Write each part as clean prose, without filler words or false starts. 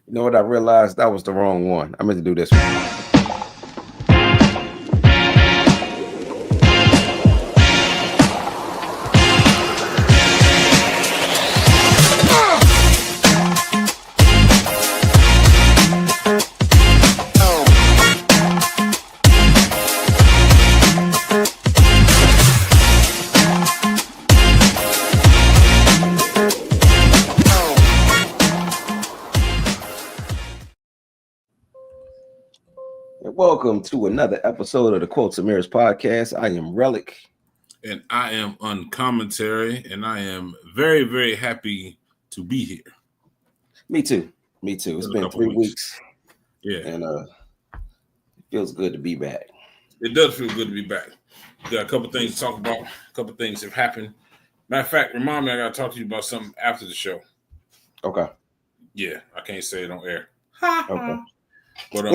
You know what? I realized that was the wrong one. I meant to do this one. Welcome to another episode of the Quotes and Mirrors podcast. I am Rellic. And I am Uncommonterry, and I am very, very happy to be here. Me too. It's been 3 weeks. Yeah. And it feels good to be back. It does feel good to be back. We got a couple things to talk about. A couple things have happened. Matter of fact, remind me, I got to talk to you about something after the show. Okay. Yeah, I can't say it on air. Okay. But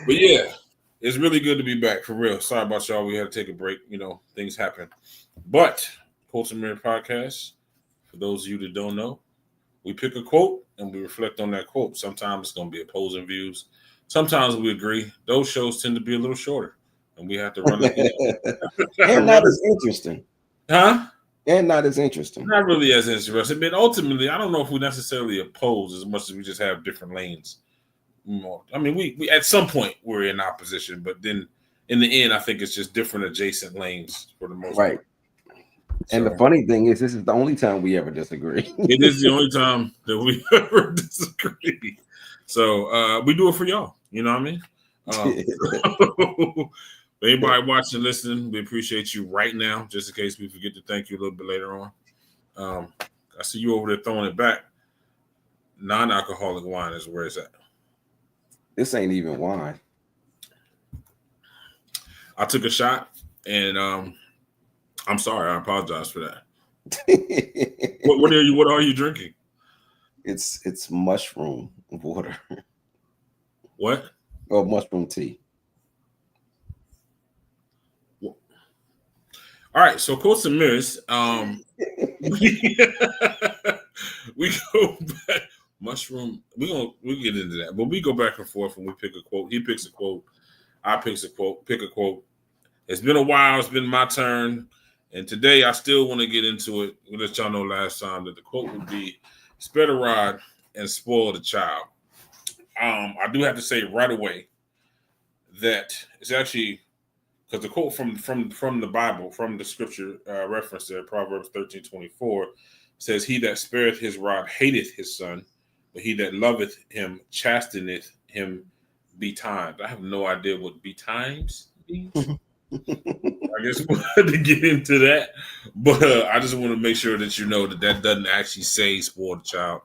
but yeah, it's really good to be back for real. Sorry about y'all. We had to take a break. You know, things happen. But Quotes and Mirror podcast, for those of you that don't know, we pick a quote and we reflect on that quote. Sometimes it's going to be opposing views. Sometimes we agree. Those shows tend to be a little shorter, and we have to run it. And not as interesting. Huh? And not as interesting. Not really as interesting. But ultimately, I don't know if we necessarily oppose as much as we just have different lanes. I mean, we at some point we're in opposition, but then in the end, I think it's just different adjacent lanes for the most part. And the funny thing is, this is the only time we ever disagree. It is the only time that we ever disagree. So we do it for y'all. You know what I mean? Anybody watching, listening, we appreciate you right now. Just in case we forget to thank you a little bit later on. I see you over there throwing it back. Non-alcoholic wine is where it's at. This ain't even wine. I took a shot, and I'm sorry. I apologize for that. What are you drinking? It's mushroom water. What? Oh, mushroom tea. All right, so Quotes and Mirrors. We go back. Mushroom. We'll get into that, but we go back and forth when we pick a quote. He picks a quote. I pick a quote. It's been a while. It's been my turn, and today I still want to get into it. We'll let y'all know last time that the quote would be "Spare the rod and spoil the child." I do have to say right away that it's actually because the quote from the Bible, from the scripture reference there, Proverbs 13:24, says, "He that spareth his rod hateth his son, but he that loveth him chasteneth him betimes." I have no idea what betimes means. I guess we'll have to get into that. But I just want to make sure that you know that doesn't actually say spoil the child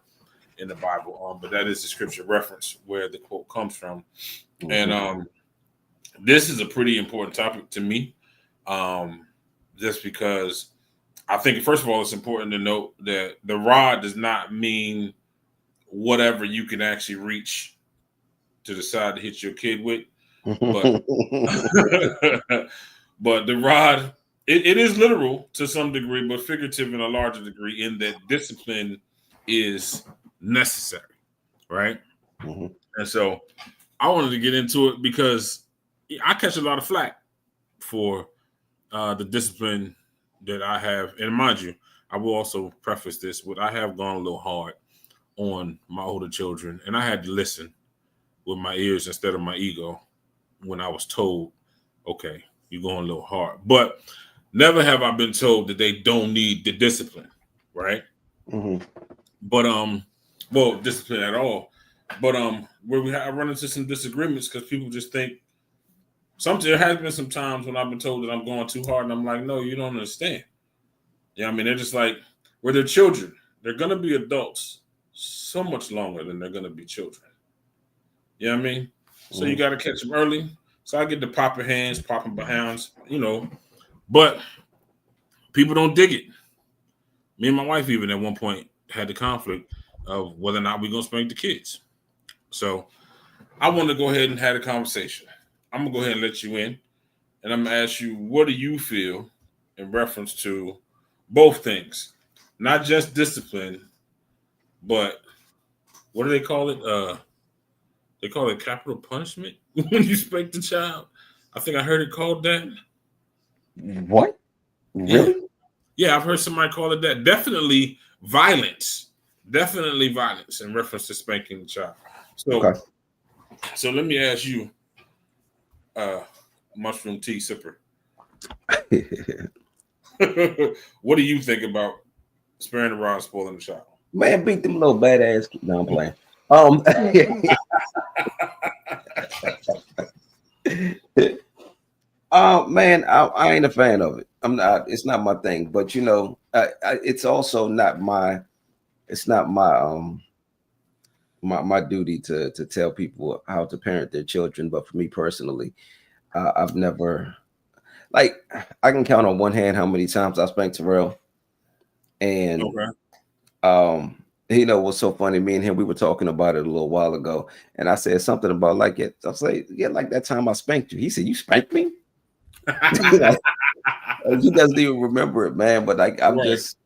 in the Bible. But that is the scripture reference where the quote comes from. Mm-hmm. And this is a pretty important topic to me, just because I think, first of all, it's important to note that the rod does not mean whatever you can actually reach to decide to hit your kid with. But, but the rod, it is literal to some degree, but figurative in a larger degree, in that discipline is necessary, right? Mm-hmm. And so I wanted to get into it because I catch a lot of flack for the discipline that I have. And mind you, I will also preface this with I have gone a little hard on my older children, and I had to listen with my ears instead of my ego when I was told, okay, you're going a little hard. But never have I been told that they don't need the discipline, right? Mm-hmm. But discipline at all. But where I run into some disagreements because people just think there has been some times when I've been told that I'm going too hard, and I'm like, no, you don't understand. Yeah, I mean, they're just like, where they're children, they're gonna be adults so much longer than they're gonna be children. You know what I mean? So you got to catch them early. So I get the popping hands, popping behinds, but people don't dig it. Me and my wife even at one point had the conflict of whether or not we're going to spank the kids. So I want to go ahead and have a conversation. I'm going to go ahead and let you in, and I'm going to ask you, what do you feel in reference to both things, not just discipline, but what do they call it? They call it capital punishment when you spank the child. I think I heard it called that. What? Yeah. Really? Yeah, I've heard somebody call it that. Definitely violence. Definitely violence in reference to spanking the child. So, so let me ask you, mushroom tea sipper. What do you think about sparing the rod, spoiling the child? Man, beat them little badass. No, I'm playing. Man, I ain't a fan of it. I'm not. It's not my thing. But you know, it's also not my. It's not my duty to tell people how to parent their children. But for me personally, I've never like I can count on one hand how many times I spanked Terrell. And you know what's so funny? Me and him, we were talking about it a little while ago, and I said something about like it. I say, yeah, like that time I spanked you. He said, "You spanked me." You know, he doesn't even remember it, man. But like, I'm just,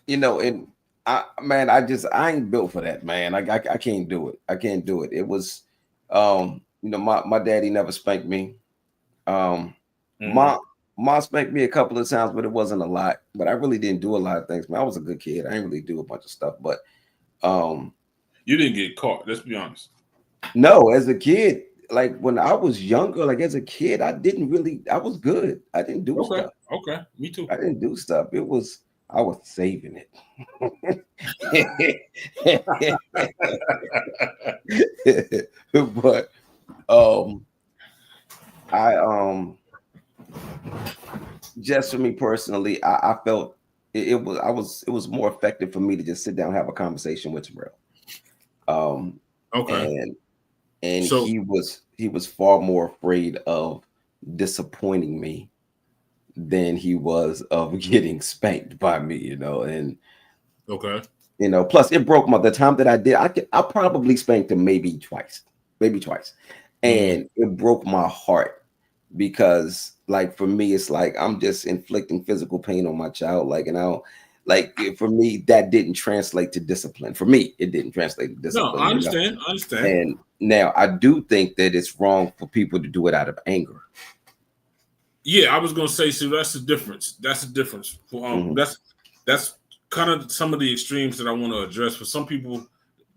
you know, and I ain't built for that, man. I can't do it. I can't do it. It was, you know, my daddy never spanked me. My mom spanked me a couple of times, but it wasn't a lot. But I really didn't do a lot of things. Man, I was a good kid. I didn't really do a bunch of stuff, but you didn't get caught. Let's be honest. No, as a kid, like when I was younger, like as a kid, I was good. I didn't do stuff. Okay, me too. I didn't do stuff. I was saving it. But I just for me personally, I felt it was more effective for me to just sit down and have a conversation with Terrell. And so, he was far more afraid of disappointing me than he was of getting spanked by me, you know. And you know, plus it broke the time that I did, I probably spanked him maybe twice, and it broke my heart because like for me it's like I'm just inflicting physical pain on my child, like, and I don't like for me that didn't translate to discipline. For me it didn't translate to discipline. No, I understand. I understand. And now I do think that it's wrong for people to do it out of anger. Yeah, I was gonna say, so that's the difference. That's the difference. That's kind of some of the extremes that I want to address. For some people,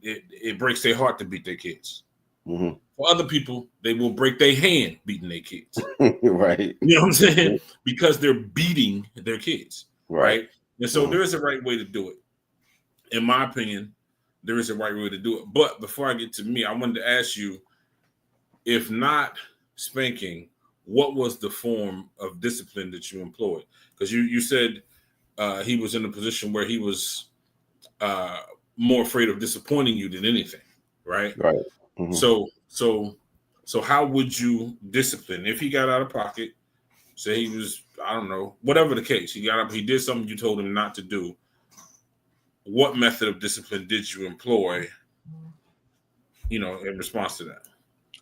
it breaks their heart to beat their kids. For other people, they will break their hand beating their kids. Right. You know what I'm saying? Because they're beating their kids. Right. And so there is a right way to do it. In my opinion, there is a right way to do it. But before I get to me, I wanted to ask you, if not spanking, what was the form of discipline that you employed? Because you said he was in a position where he was more afraid of disappointing you than anything, right? Right. So how would you discipline if he got out of pocket? Say he was, I don't know, whatever the case, he got up, he did something you told him not to do. What method of discipline did you employ, you know, in response to that?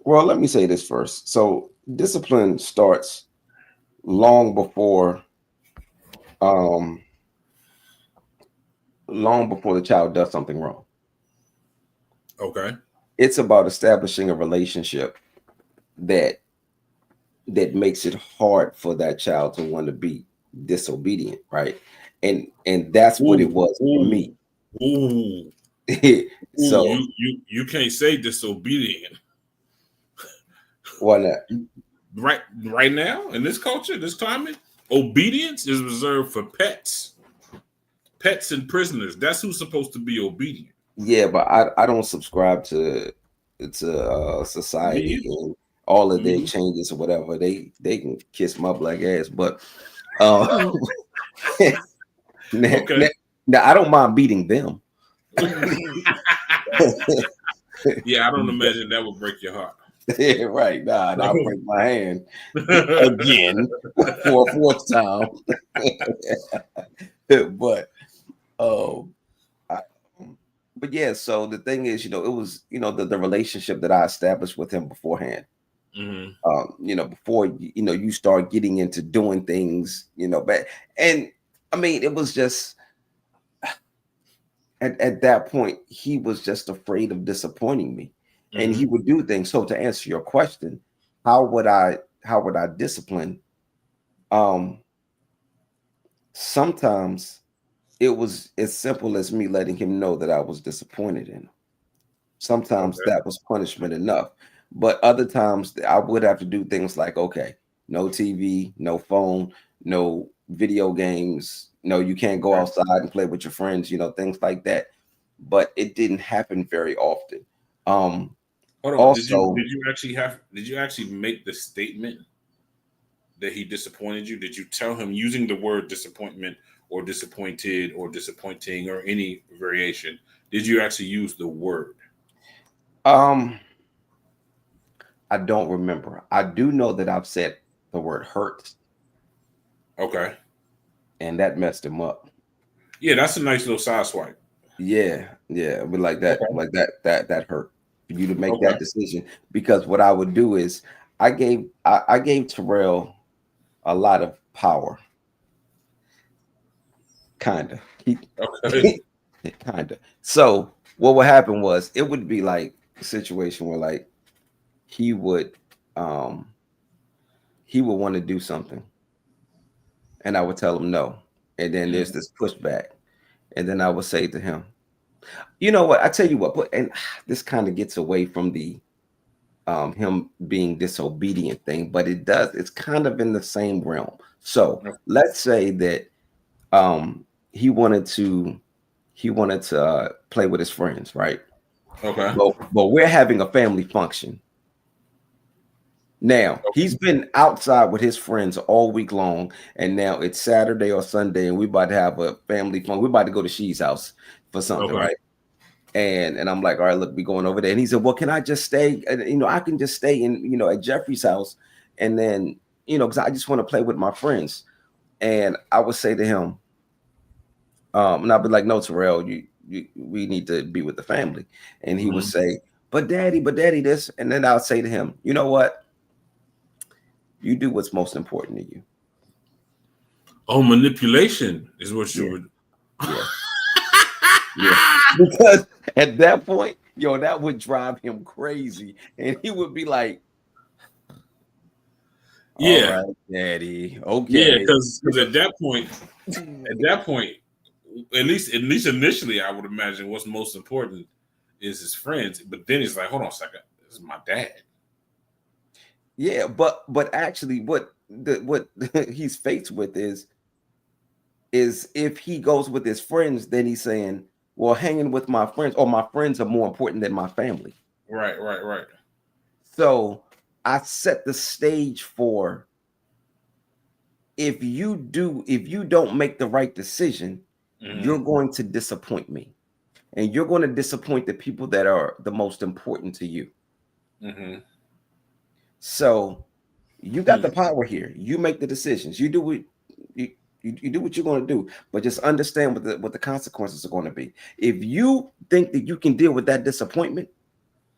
Well, let me say this first. So discipline starts long before the child does something wrong. Okay. It's about establishing a relationship that makes it hard for that child to want to be disobedient, right? And that's what it was for me. So you can't say disobedient. Why not? Right now in this culture, this climate, obedience is reserved for pets and prisoners. That's who's supposed to be obedient. Yeah, but I don't subscribe to society and all of their changes or whatever. They can kiss my black ass, but now I don't mind beating them. Yeah, I don't imagine that would break your heart. Yeah, right. Nah, I'll break my hand again for a fourth time. But but yeah, so the thing is, you know, it was, you know, the relationship that I established with him beforehand. You know, before you know, you start getting into doing things, you know, but and I mean, it was just at that point, he was just afraid of disappointing me, and he would do things. So to answer your question, how would I discipline? Um, Sometimes it was as simple as me letting him know that I was disappointed in him. Sometimes Okay. that was punishment enough, but other times I would have to do things like, okay, no TV, no phone, no video games, no, you can't go Okay. outside and play with your friends, things like that. But it didn't happen very often. Um, Hold on. Did you Also, did you actually make the statement that he disappointed you? Did you tell him using the word disappointment or disappointed or disappointing or any variation? Did you actually use the word? um, I don't remember. I do know that I've said the word hurts, Okay. and that messed him up. Yeah, that's a nice little side swipe. Yeah, yeah, but Okay. that hurt for you to make Okay. that decision. Because what I would do is I gave Terrell a lot of power, kind of. He, Okay. kind of. So what would happen was it would be like a situation where like he would um he would want to do something, and I would tell him no, and then there's Mhm. this pushback, and then I would say to him, you know what? I tell you what, but and this kind of gets away from the him being disobedient thing, but it's kind of in the same realm. So let's say that um he wanted to play with his friends, right? Okay. But we're having a family function. Now he's been outside with his friends all week long, and now it's Saturday or Sunday, and we about to have a family fun. We're about to go to She's house for something, Okay. right? And I'm like, all right, look, we going over there. And he said, well, can I just stay? And, I can just stay in, at Jeffrey's house. And then, because I just want to play with my friends. And I would say to him, and I'd be like, no, Terrell, we need to be with the family. And he would Mhm. say, but daddy, this. And then I'll say to him, you know what? You do what's most important to you. Oh, manipulation is what you Yeah, would. yeah, yeah. Because at that point, that would drive him crazy. And he would be like, all Yeah. right, daddy. Yeah, Okay. because at that point, at least initially, I would imagine what's most important is his friends. But then he's like, hold on a second, this is my dad. Yeah, but actually what he's faced with is if he goes with his friends, then he's saying, well, hanging with my friends or my friends are more important than my family. Right, right, right. So I set the stage for if you don't make the right decision, Hmm. you're going to disappoint me. And you're going to disappoint the people that are the most important to you. Hmm. So you got the Hmm. power here. You make the decisions. You, you do what you're going to do, but just understand what the consequences are going to be. If you think that you can deal with that disappointment,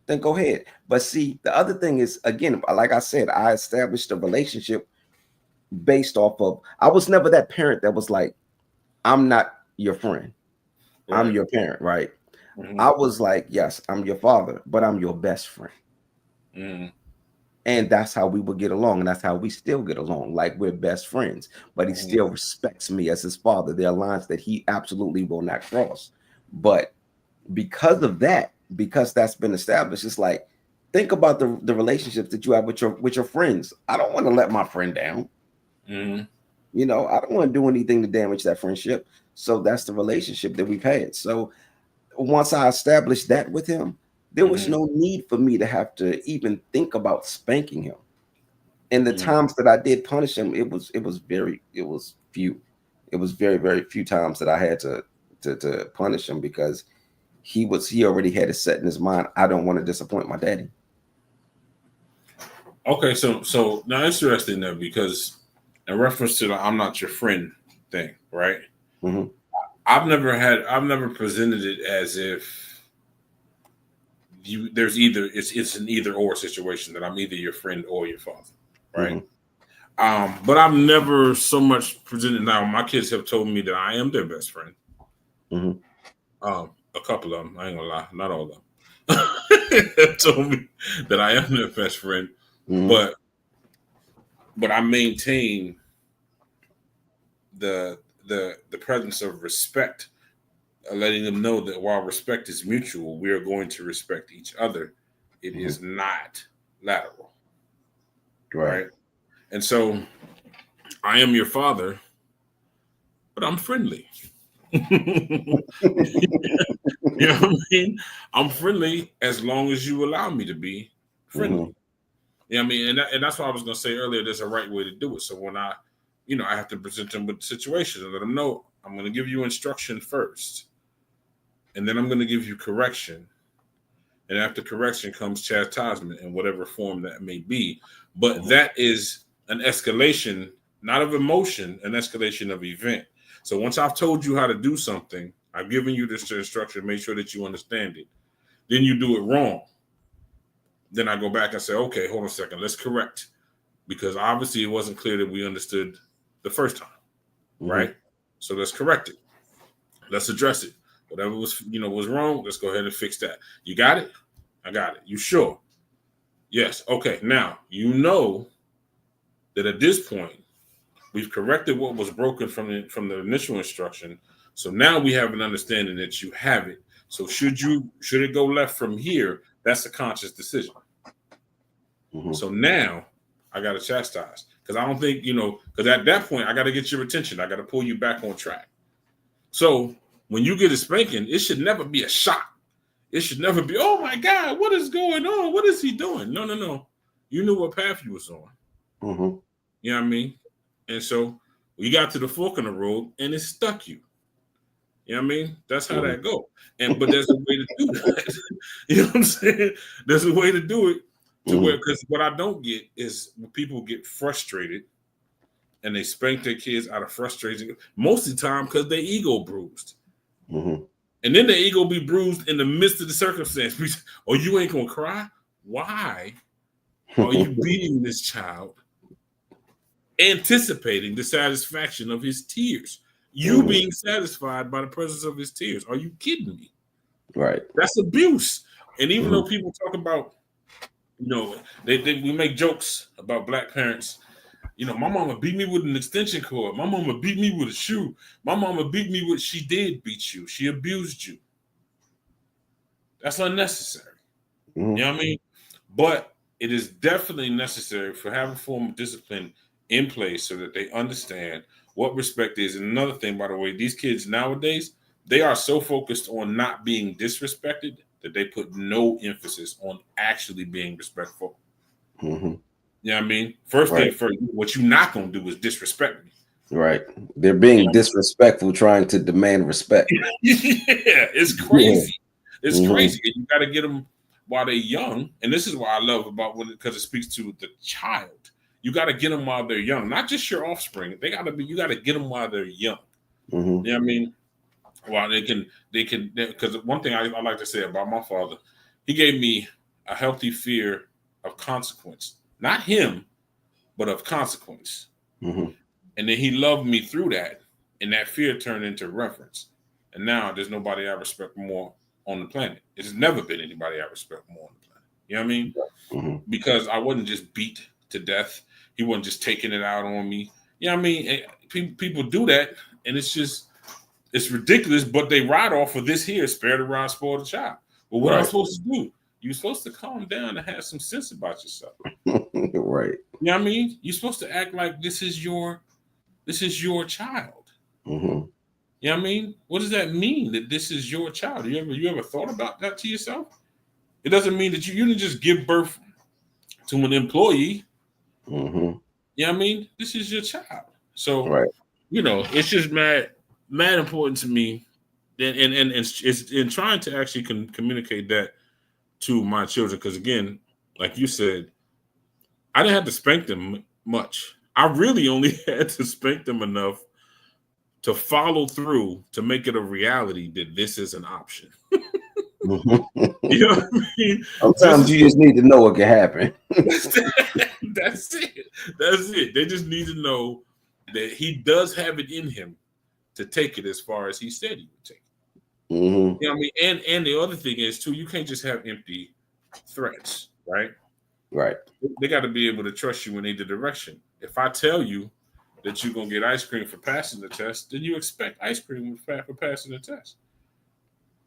then go ahead. But see, the other thing is, again, like I said, I established a relationship based off of. I was never that parent that was like, "I'm not your friend. I'm Right. your parent." Right? Hmm. I was like, "Yes, I'm your father, but I'm your best friend." Hmm. And that's how we would get along. And that's how we still get along. Like we're best friends. But he Hmm. still respects me as his father. There are lines that he absolutely will not cross. But because of that, because that's been established, it's like, think about the relationships that you have with your friends. I don't want to let my friend down. Hmm. I don't want to do anything to damage that friendship. So that's the relationship that we've had. So once I established that with him, there was Hmm. no need for me to have to even think about spanking him. And the Hmm. times that I did punish him, it was few. It was very, very few times that I had to punish him because he already had it set in his mind. I don't want to disappoint my daddy. Okay, so now interesting though because in reference to the "I'm not your friend" thing, right? Hmm. I've never presented it as if there's either it's an either or situation that I'm either your friend or your father, right? Hmm. But I've never so much presented. Now my kids have told me that I am their best friend, Hmm. A couple of them. I ain't gonna lie, not all of them. Told me that I am their best friend, but I maintain the presence of respect, letting them know that while respect is mutual, we are going to respect each other. It is not lateral, right? And so, I am your father, but I'm friendly. You know what I mean? I'm friendly as long as you allow me to be friendly. You know what I mean? And that's what I was going to say earlier. There's a right way to do it. So when I have to present them with situations and let them know I'm going to give you instruction first, and then I'm going to give you correction. And after correction comes chastisement in whatever form that may be. But that is an escalation, not of emotion, an escalation of event. So once I've told you how to do something, I've given you this instruction, make sure that you understand it. Then you do it wrong. Then I go back and say, okay, hold on a second, let's correct. Because obviously it wasn't clear that we understood the first time, right? So let's correct it. Let's address it. Whatever was wrong, let's go ahead and fix that. You got it? I got it. You sure? Yes. Okay. Now, you know that at this point, we've corrected what was broken from the initial instruction. So now we have an understanding that you have it. So should it go left from here? That's a conscious decision. So now I got to chastise, because I don't think, because at that point I got to get your attention. I got to pull you back on track. So when you get a spanking, it should never be a shock. It should never be, oh my God, what is going on? What is he doing? No. You knew what path you was on. You know what I mean? And so we got to the fork in the road and it stuck you. You know what I mean? That's how that go. But there's a way to do that. You know what I'm saying? There's a way to do it to where, because what I don't get is when people get frustrated and they spank their kids out of frustration, most of the time because their ego bruised. And then the ego be bruised in the midst of the circumstance. Oh, you ain't gonna cry? Why are you beating this child, anticipating the satisfaction of his tears? You being satisfied by the presence of his tears. Are you kidding me? Right. That's abuse. And even though people talk about, we make jokes about black parents. My mama beat me with an extension cord. My mama beat me with a shoe. My mama beat me with, she did beat you. She abused you. That's unnecessary. You know what I mean? But it is definitely necessary for having a form of discipline in place so that they understand what respect is. And another thing, by the way, these kids nowadays, they are so focused on not being disrespected that they put no emphasis on actually being respectful. You know what I mean? First thing first, what you're not going to do is disrespect me. Right. They're being disrespectful, trying to demand respect. Yeah, it's crazy. It's crazy. And you got to get them while they're young. And this is what I love about because it speaks to the child. You got to get them while they're young, not just your offspring. You got to get them while they're young. You know what I mean? While they can, because one thing I like to say about my father, he gave me a healthy fear of consequence. Not him, but of consequence. And then he loved me through that. And that fear turned into reverence. And now there's nobody I respect more on the planet. There's never been anybody I respect more on the planet. You know what I mean? Because I wasn't just beat to death. He wasn't just taking it out on me. You know what I mean? People do that. And it's ridiculous, but they ride off of this here, spare the rod, spoil the child. But what am I supposed to do? You're supposed to calm down and have some sense about yourself. Right. You know what I mean? You're supposed to act like this is your child. You know what I mean? What does that mean, that this is your child? You ever thought about that to yourself? It doesn't mean that you didn't just give birth to an employee. You know what I mean? This is your child. So, it's just mad important to me. And it's in trying to actually communicate that to my children. Because again, like you said, I didn't have to spank them much. I really only had to spank them enough to follow through to make it a reality that this is an option. You know what I mean? Sometimes you just need to know what can happen. That's it. They just need to know that he does have it in him to take it as far as he said he would take it. Mm-hmm. You know what I mean? And the other thing is too, you can't just have empty threats, right? Right. They got to be able to trust you in either direction. If I tell you that you're gonna get ice cream for passing the test, then you expect ice cream for passing the test.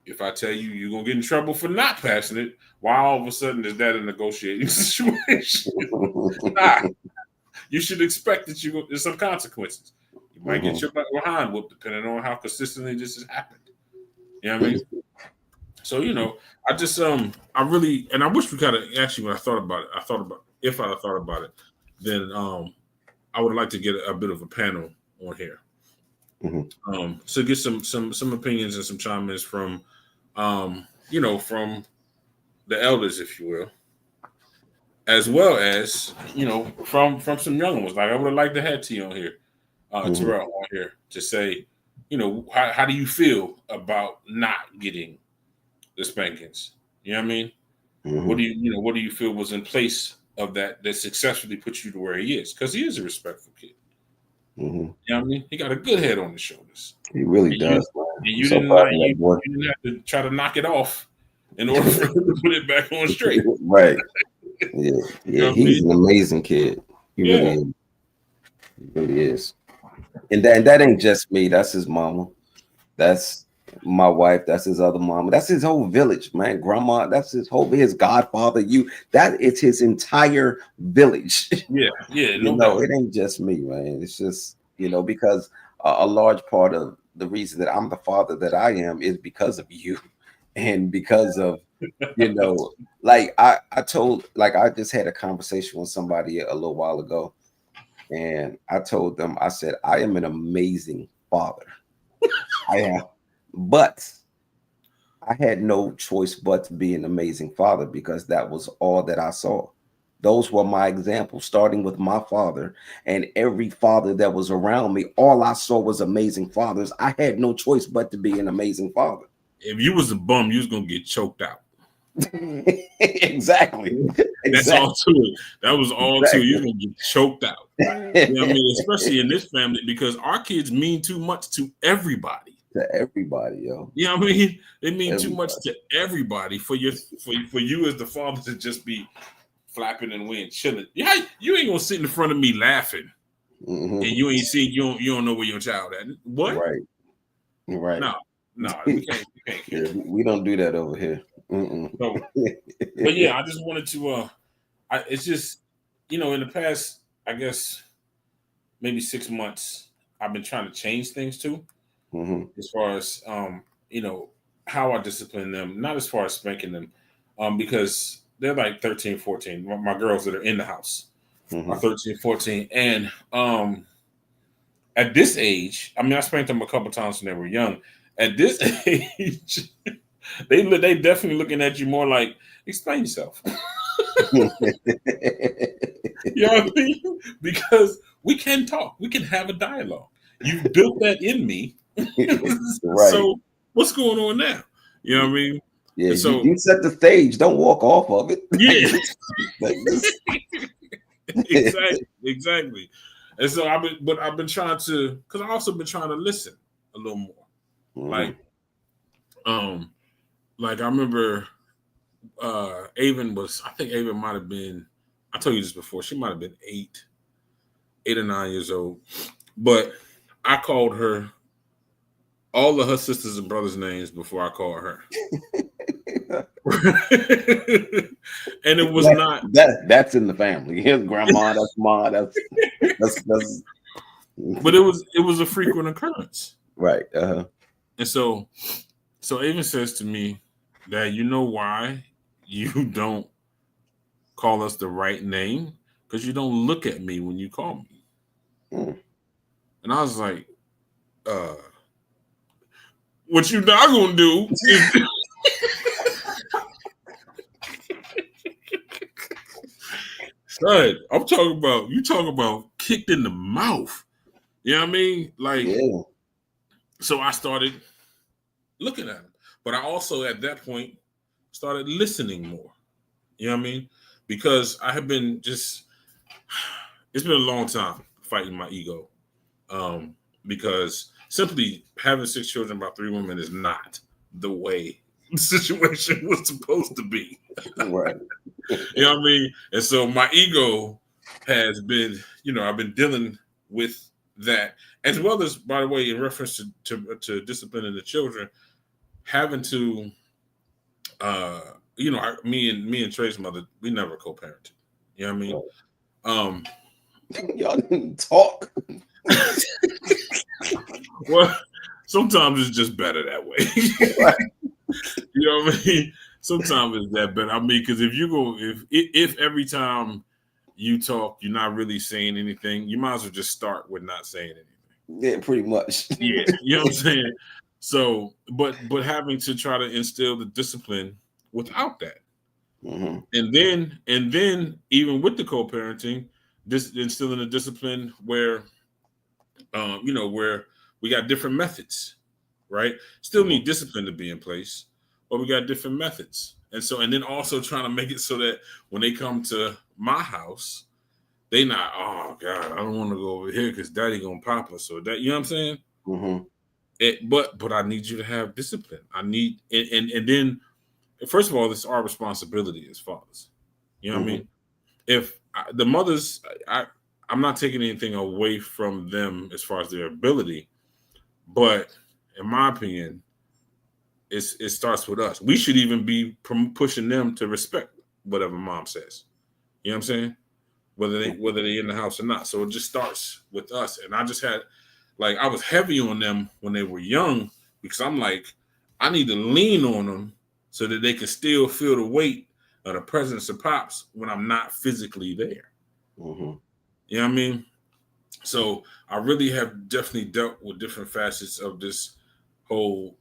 If I tell you you're gonna get in trouble for not passing it, why all of a sudden is that a negotiating situation? Nah, you should expect that there's some consequences. You might get Mm-hmm. your behind whooped depending on how consistently this has happened. You know what I mean? So I just I really, and I wish we kind of actually, when I thought about if I had thought about it, then I would like to get a bit of a panel on here. Mm-hmm. So get some opinions and some chime ins from from the elders, if you will, as well as from some young ones. Like I would have liked to have T on here, Mm-hmm. Terrell on here to say, how do you feel about not getting the spankings? You know what I mean? What Mm-hmm. do what do you feel was in place of that successfully put you to where he is? Because he is a respectful kid. Mm-hmm. You know what I mean? He got a good head on his shoulders. He really And you does, man. and I'm you so didn't proud like of that boy. you didn't have to try to knock it off in order for him to put it back on straight. Right. Yeah. You Yeah. know what I He's mean? an amazing kid. He really Yeah. is. He really is. And that ain't just me. That's his mama. That's my wife. That's his other mama. That's his whole village, man. Grandma. That's his godfather. That is his entire village. Yeah. Yeah, no doubt. It ain't just me, man. It's just because a large part of the reason that I'm the father that I am is because of you, and because of like I just had a conversation with somebody a little while ago, and I told them, I said, I am an amazing father. I am, but I had no choice but to be an amazing father because that was all that I saw. Those were my examples, starting with my father and every father that was around me. All I saw was amazing fathers. I had no choice but to be an amazing father. If you was a bum, you was gonna get choked out. Exactly. That's Exactly. all to it. That was all to it. You're gonna get choked out. You know what I Exactly. mean? Especially in this family, because our kids mean too much to everybody. To everybody, yo. You know what I mean? They mean too much Everybody. to everybody for you as the father to just be flapping and wind, chilling. Yeah, you ain't gonna sit in front of me laughing and Hmm. you don't know where your child at. What? Right. Right. No, no, we can't Yeah, care. we don't do that over here. Mm-mm. So, but yeah, I just wanted to. It's just in the past, I guess maybe 6 months, I've been trying to change things too, Hmm. as far as you know, how I discipline them. Not as far as spanking them, because they're like 13, 14. My girls that are in the house are Hmm. 13, 14, and at this age, I mean, I spanked them a couple times when they were young. At this age, they definitely looking at you more like, explain yourself. You know what I mean? Because we can talk, we can have a dialogue. You've built that in me. Right. So what's going on now? You know what I mean? Yeah, And so you set the stage. Don't walk off of it. yeah, Like this. exactly, exactly. And so I've been trying to, because I also been trying to listen a little more. Hmm. Like, um, like I remember I think Avon might have been, I told you this before, she might have been 8 or 9 years old. But I called her all of her sisters and brothers' names before I called her. And it was not, That's in the family. His grandma, that's ma, that's but it was a frequent occurrence. right. Uh-huh. And so Avon says to me that you know why you don't call us the right name? Because you don't look at me when you call me. Mm. And I was like, uh, what you not gonna do is son, I'm talking about you talking about kicked in the mouth. You know what I mean? Like, Yeah. so I started looking at him. But I also at that point started listening more. You know what I mean? Because I have been just it's been a long time fighting my ego. Because simply having 6 children by 3 women is not. the way the situation was supposed to be. Right. You know what I mean? And so my ego has been, I've been dealing with that, as well as, by the way, in reference to disciplining the children, having to, me and Trey's mother, we never co-parented. You know what I mean? Y'all didn't talk. Well, sometimes it's just better that way. Right. You know what I mean? Sometimes it's that better. I mean, because if every time you talk, you're not really saying anything, you might as well just start with not saying anything. Yeah, pretty much. Yeah, you know what I'm saying? So, but having to try to instill the discipline without that. Mm-hmm. And then even with the co-parenting, this instilling a discipline where where we got different methods, right? Still need discipline to be in place, but we got different methods. And then also trying to make it so that when they come to my house, they not, oh God, I don't want to go over here because daddy gonna pop us, or that, you know what I'm saying? Mm-hmm. But I need you to have discipline. I need, and then first of all, it's our responsibility as fathers. You know what I mean? If the mothers, I'm not taking anything away from them as far as their ability, but in my opinion, it starts with us. We should even be pushing them to respect whatever mom says. You know what I'm saying? Whether they're in the house or not. So it just starts with us. And I just had, I was heavy on them when they were young, because I'm like, I need to lean on them so that they can still feel the weight of the presence of pops when I'm not physically there. Mm-hmm. You know what I mean? So I really have definitely dealt with different facets of this whole,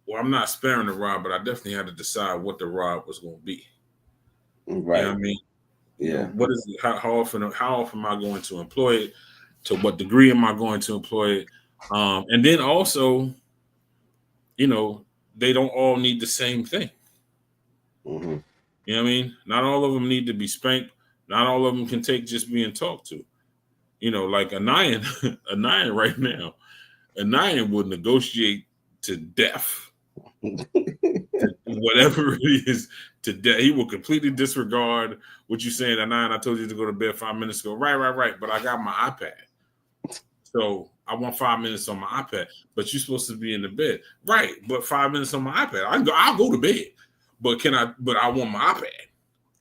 well, I'm not sparing the rod, but I definitely had to decide what the rod was going to be. Right. You know what I mean? Yeah. What is it? How often am I going to employ it? To what degree am I going to employ it? And then also, they don't all need the same thing. Mm-hmm. You know what I mean? Not all of them need to be spanked. Not all of them can take just being talked to. Like a nine right now, a nine would negotiate to death. To whatever it is, to death. He will completely disregard what you're saying. A nine, I told you to go to bed 5 minutes ago. Right. But I got my iPad. So I want 5 minutes on my iPad. But you're supposed to be in the bed. Right. But 5 minutes on my iPad. I'll go to bed. But I want my iPad.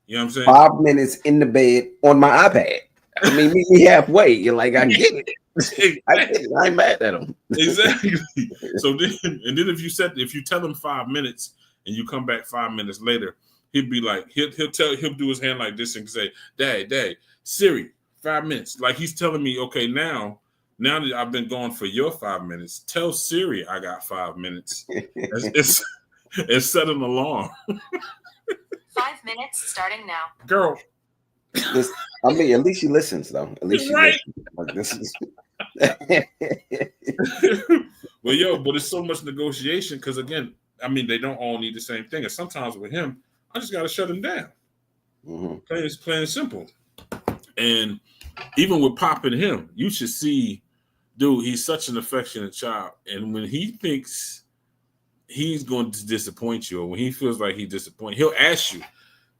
You know what I'm saying? 5 minutes in the bed on my iPad. I mean, meet me halfway. You're like, I get it. Exactly. I get it. I ain't mad at him. Exactly. So then if you tell him 5 minutes and you come back 5 minutes later, he'll be like, he'll do his hand like this and say, Dad, Siri, 5 minutes. Like he's telling me, okay, now that I've been gone for your 5 minutes, tell Siri I got 5 minutes. It's set an alarm. 5 minutes starting now. Girl. I mean, at least she listens, though. At least she listens. Like, this is. But it's so much negotiation because, again, I mean, they don't all need the same thing. And sometimes with him, I just got to shut him down. Mm-hmm. Plain and simple. And even with Pop and him, you should see, dude, he's such an affectionate child. And when he thinks he's going to disappoint you, or when he feels like he's disappointed, he'll ask you.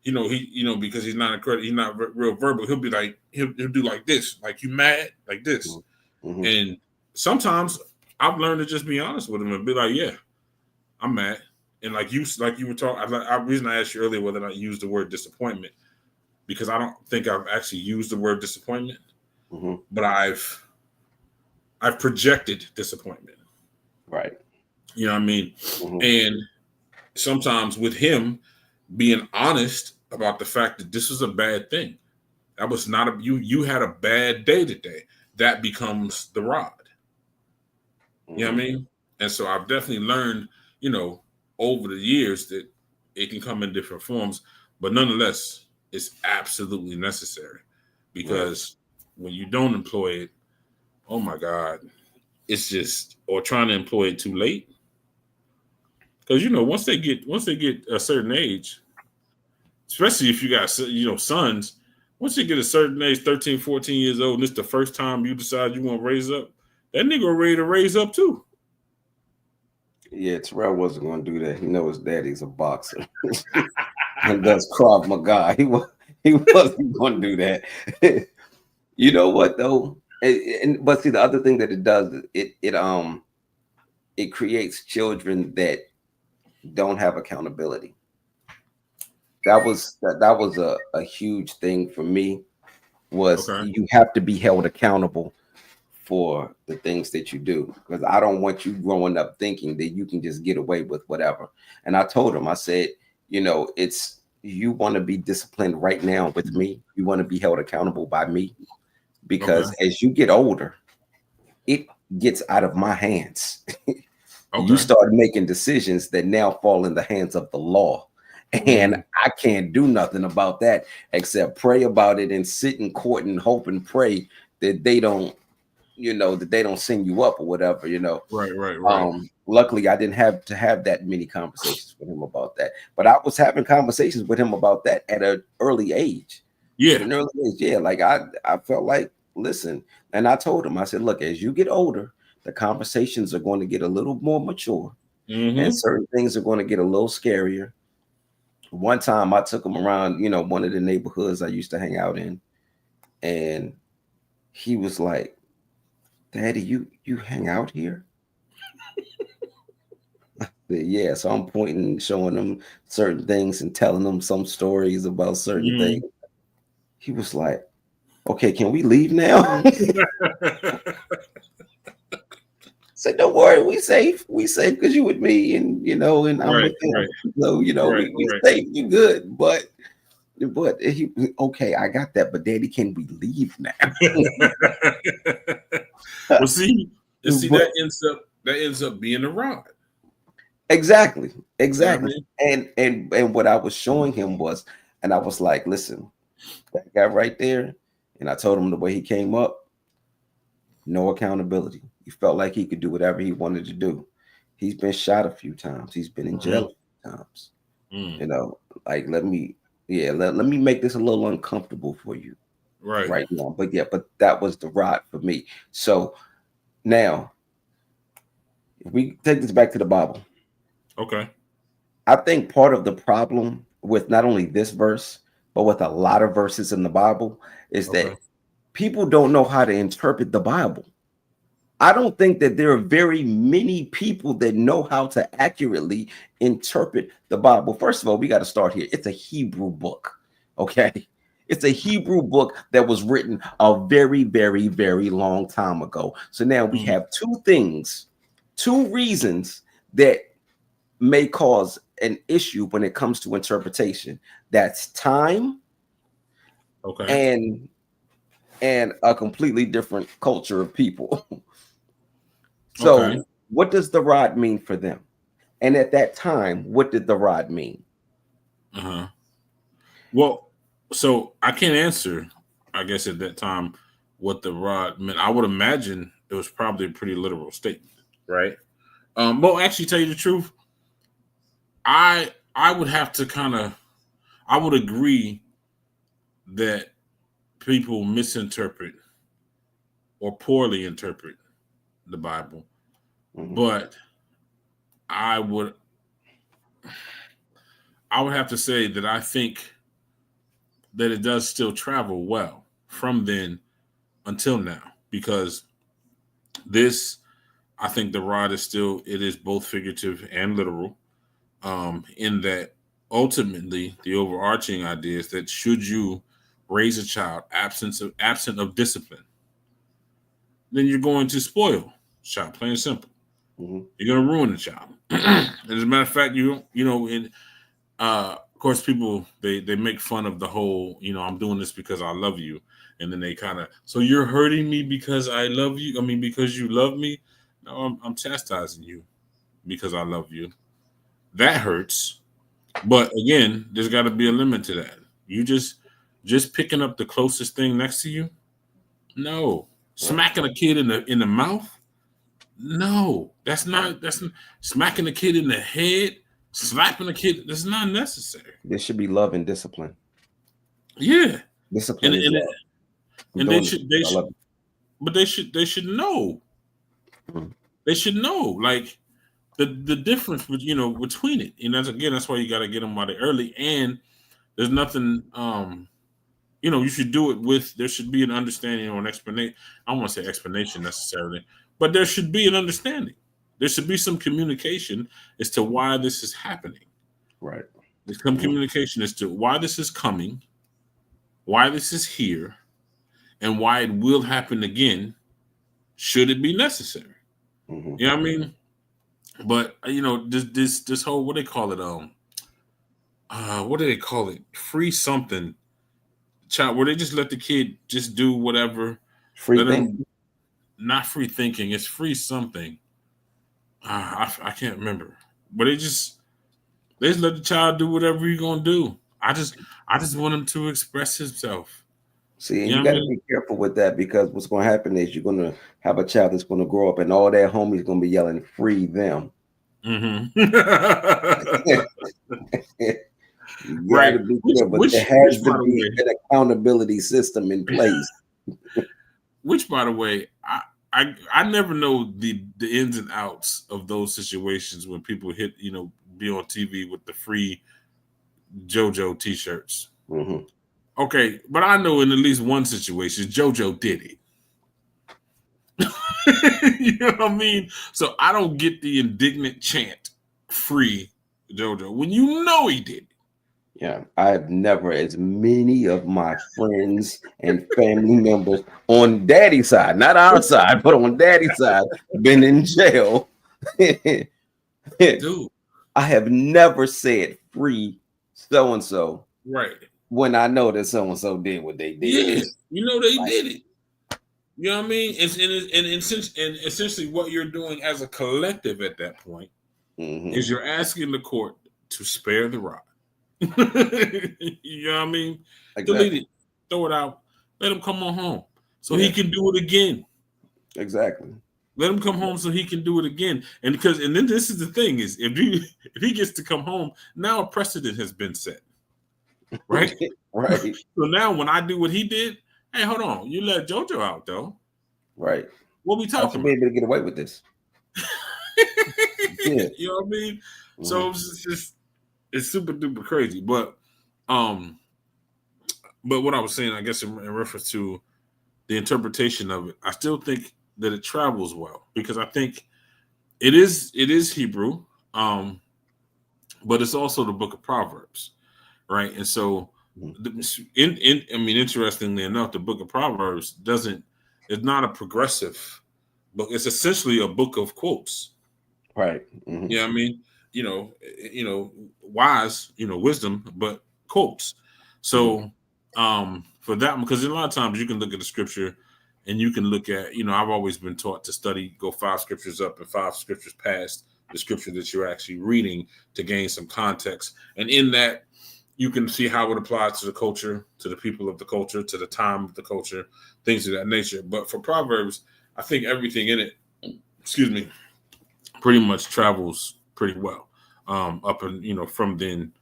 Because he's not real verbal. He'll be like, he'll do like this, like, you mad, like this. Mm-hmm. And sometimes I've learned to just be honest with him and be like, yeah, I'm mad. And like you were talking, the reason I asked you earlier whether or not you used the word disappointment, because I don't think I've actually used the word disappointment, but I've projected disappointment. Right. You know what I mean? And sometimes with him, being honest about the fact that this was a bad thing. That was not you had a bad day today. That becomes the rod. You know what I mean? And so I've definitely learned, over the years that it can come in different forms, but nonetheless, it's absolutely necessary, because when you don't employ it, oh my God, it's just, or trying to employ it too late. Because once they get a certain age, especially if you got sons, once you get a certain age, 13, 14 years old, and it's the first time you decide you want to raise up, that nigga ready to raise up too. Yeah, Terrell wasn't going to do that. He knows his daddy's a boxer and does Krav Maga. He wasn't going to do that. You know what though? But see, the other thing that it does, it creates children that don't have accountability. That was a huge thing for me. Was Okay. you have to be held accountable for the things that you do, because I don't want you growing up thinking that you can just get away with whatever. And I told him, I said, it's you want to be disciplined right now with me. You want to be held accountable by me, Okay. because as you get older, it gets out of my hands. You Okay. start making decisions that now fall in the hands of the law. And Mm, I can't do nothing about that except pray about it and sit in court and hope and pray that they don't, that they don't send you up or whatever. right. Right. Right. Luckily I didn't have to have that many conversations with him about that. But I was having conversations with him about that at an early age. At Yeah. an early age, yeah. Like I felt like, listen, and I told him, I said, look, as you get older, the conversations are going to get a little more mature, and Mm-hmm. certain things are going to get a little scarier. One time I took him around, one of the neighborhoods I used to hang out in, and he was like, Daddy, you hang out here? Yeah, so I'm pointing, showing him certain things and telling him some stories about certain things. Mm-hmm. He was like, okay, can we leave now? Said, don't worry, we safe. We safe because you with me, and I'm right. with him. Right. So, Right. we Right. safe, you good. But he, okay, I got that. But Daddy, can we leave now? Well, see, and see But that ends up being a rod. exactly, You know what I exactly. mean? And what I was showing him was, and I was like, listen, that guy right there, and I told him the way he came up, no accountability. He felt like he could do whatever he wanted to do. He's been shot a few times. He's been in jail Mm-hmm. a few times. Mm. You know, like let me make this a little uncomfortable for you Right. right now. But yeah, but that was the rod for me. So now, if we take this back to the Bible, Okay. I think part of the problem with not only this verse, but with a lot of verses in the Bible is Okay. that people don't know how to interpret the Bible. I don't think that there are very many people that know how to accurately interpret the Bible. First of all, we got to start here. It's a Hebrew book. Okay. It's a Hebrew book that was written a very, very, very long time ago. So now we Mm. have two reasons that may cause an issue when it comes to interpretation. That's time Okay. and a completely different culture of people. Okay. So, what does the rod mean for them? And at that time, what did the rod mean? Uh-huh. Well, so I can't answer, I guess, at that time what the rod meant. I would imagine it was probably a pretty literal statement, right? Well, actually, tell you the truth, I would have to kind of I would agree that people misinterpret or poorly interpret the Bible, Mhm. but I would I would have to say that I think that it does still travel well from then until now, because this I think the rod is still it is both figurative and literal, in that ultimately the overarching idea is that should you raise a child absent of discipline, then you're going to spoil child, plain and simple. Mhm. You're going to ruin the child. And as a matter of fact, in of course, people they make fun of the whole, I'm doing this because I love you, and then they kind of, so you're hurting me because I love you. I mean, because you love me. No, I'm chastising you because I love you. That hurts, but again, there's got to be a limit to that. You just picking up the closest thing next to you. No, Right. smacking a kid in the mouth. No, that's smacking a kid in the head, slapping a kid. That's not necessary. There should be love and discipline. Yeah, and Discipline is and love. I'm and they doing this should they because I should, love but they should know. you. Mhm. They should know. Like, the difference with between it, and that's why you got to get them out early. And there's nothing you should do it with. There should be an understanding or an explanation. I don't want to say explanation necessarily, but there should be an understanding. There should be some communication as to why this is happening. Right. There's some communication as to why this is coming, why this is here, and why it will happen again should it be necessary. Mm-hmm. You know what I mean? But this whole, what they call it, what do they call it? Free something child, where they just let the kid just do whatever. Free thinking. Not free thinking. It's free something. I can't remember. But they just let the child do whatever he's gonna do. I just want him to express himself. See, and you got to be careful with that, because what's going to happen is you're going to have a child that's going to grow up and all their homies going to be yelling, free them. Mm-hmm. You got to be careful, but there has to be an accountability system in place. Which, by the way, I never know the ins and outs of those situations when people hit, be on TV with the free JoJo t-shirts. Mm-hmm. Okay, but I know in at least one situation, JoJo did it. You know what I mean? So I don't get the indignant chant, free JoJo, when you know he did it. Yeah, I've never, as many of my friends and family members on daddy's side, not our side, but on daddy's side, been in jail. Dude, I have never said free so-and-so. Right. When I know that so-and-so did what they did. Yeah, they did it. You know what I mean? And essentially what you're doing as a collective at that point is you're asking the court to spare the rod. You know what I mean? Exactly. Delete it, throw it out, let him come on home so he can do it again. Exactly. Let him come home so he can do it again. And then this is the thing is, if he gets to come home, now a precedent has been set. Right? Right. So now when I do what he did, hey, hold on, you let JoJo out though. Right. What we talking about? Be able to get away with this. Yeah. You know what I mean? Mm-hmm. So it's super duper crazy. But what I was saying, I guess in reference to the interpretation of it, I still think that it travels well, because I think it is Hebrew, but it's also the book of Proverbs, right? And so, interestingly enough, the book of Proverbs is not a progressive book. It's essentially a book of quotes, right? Mm-hmm. Yeah, I mean, wise, wisdom, but quotes. So, for that, because a lot of times you can look at the scripture and you can look at, I've always been taught to go 5 scriptures up and 5 scriptures past the scripture that you're actually reading to gain some context. And in that, you can see how it applies to the culture, to the people of the culture, to the time of the culture, things of that nature. But for Proverbs, I think everything in it, pretty much travels pretty well. Up and from then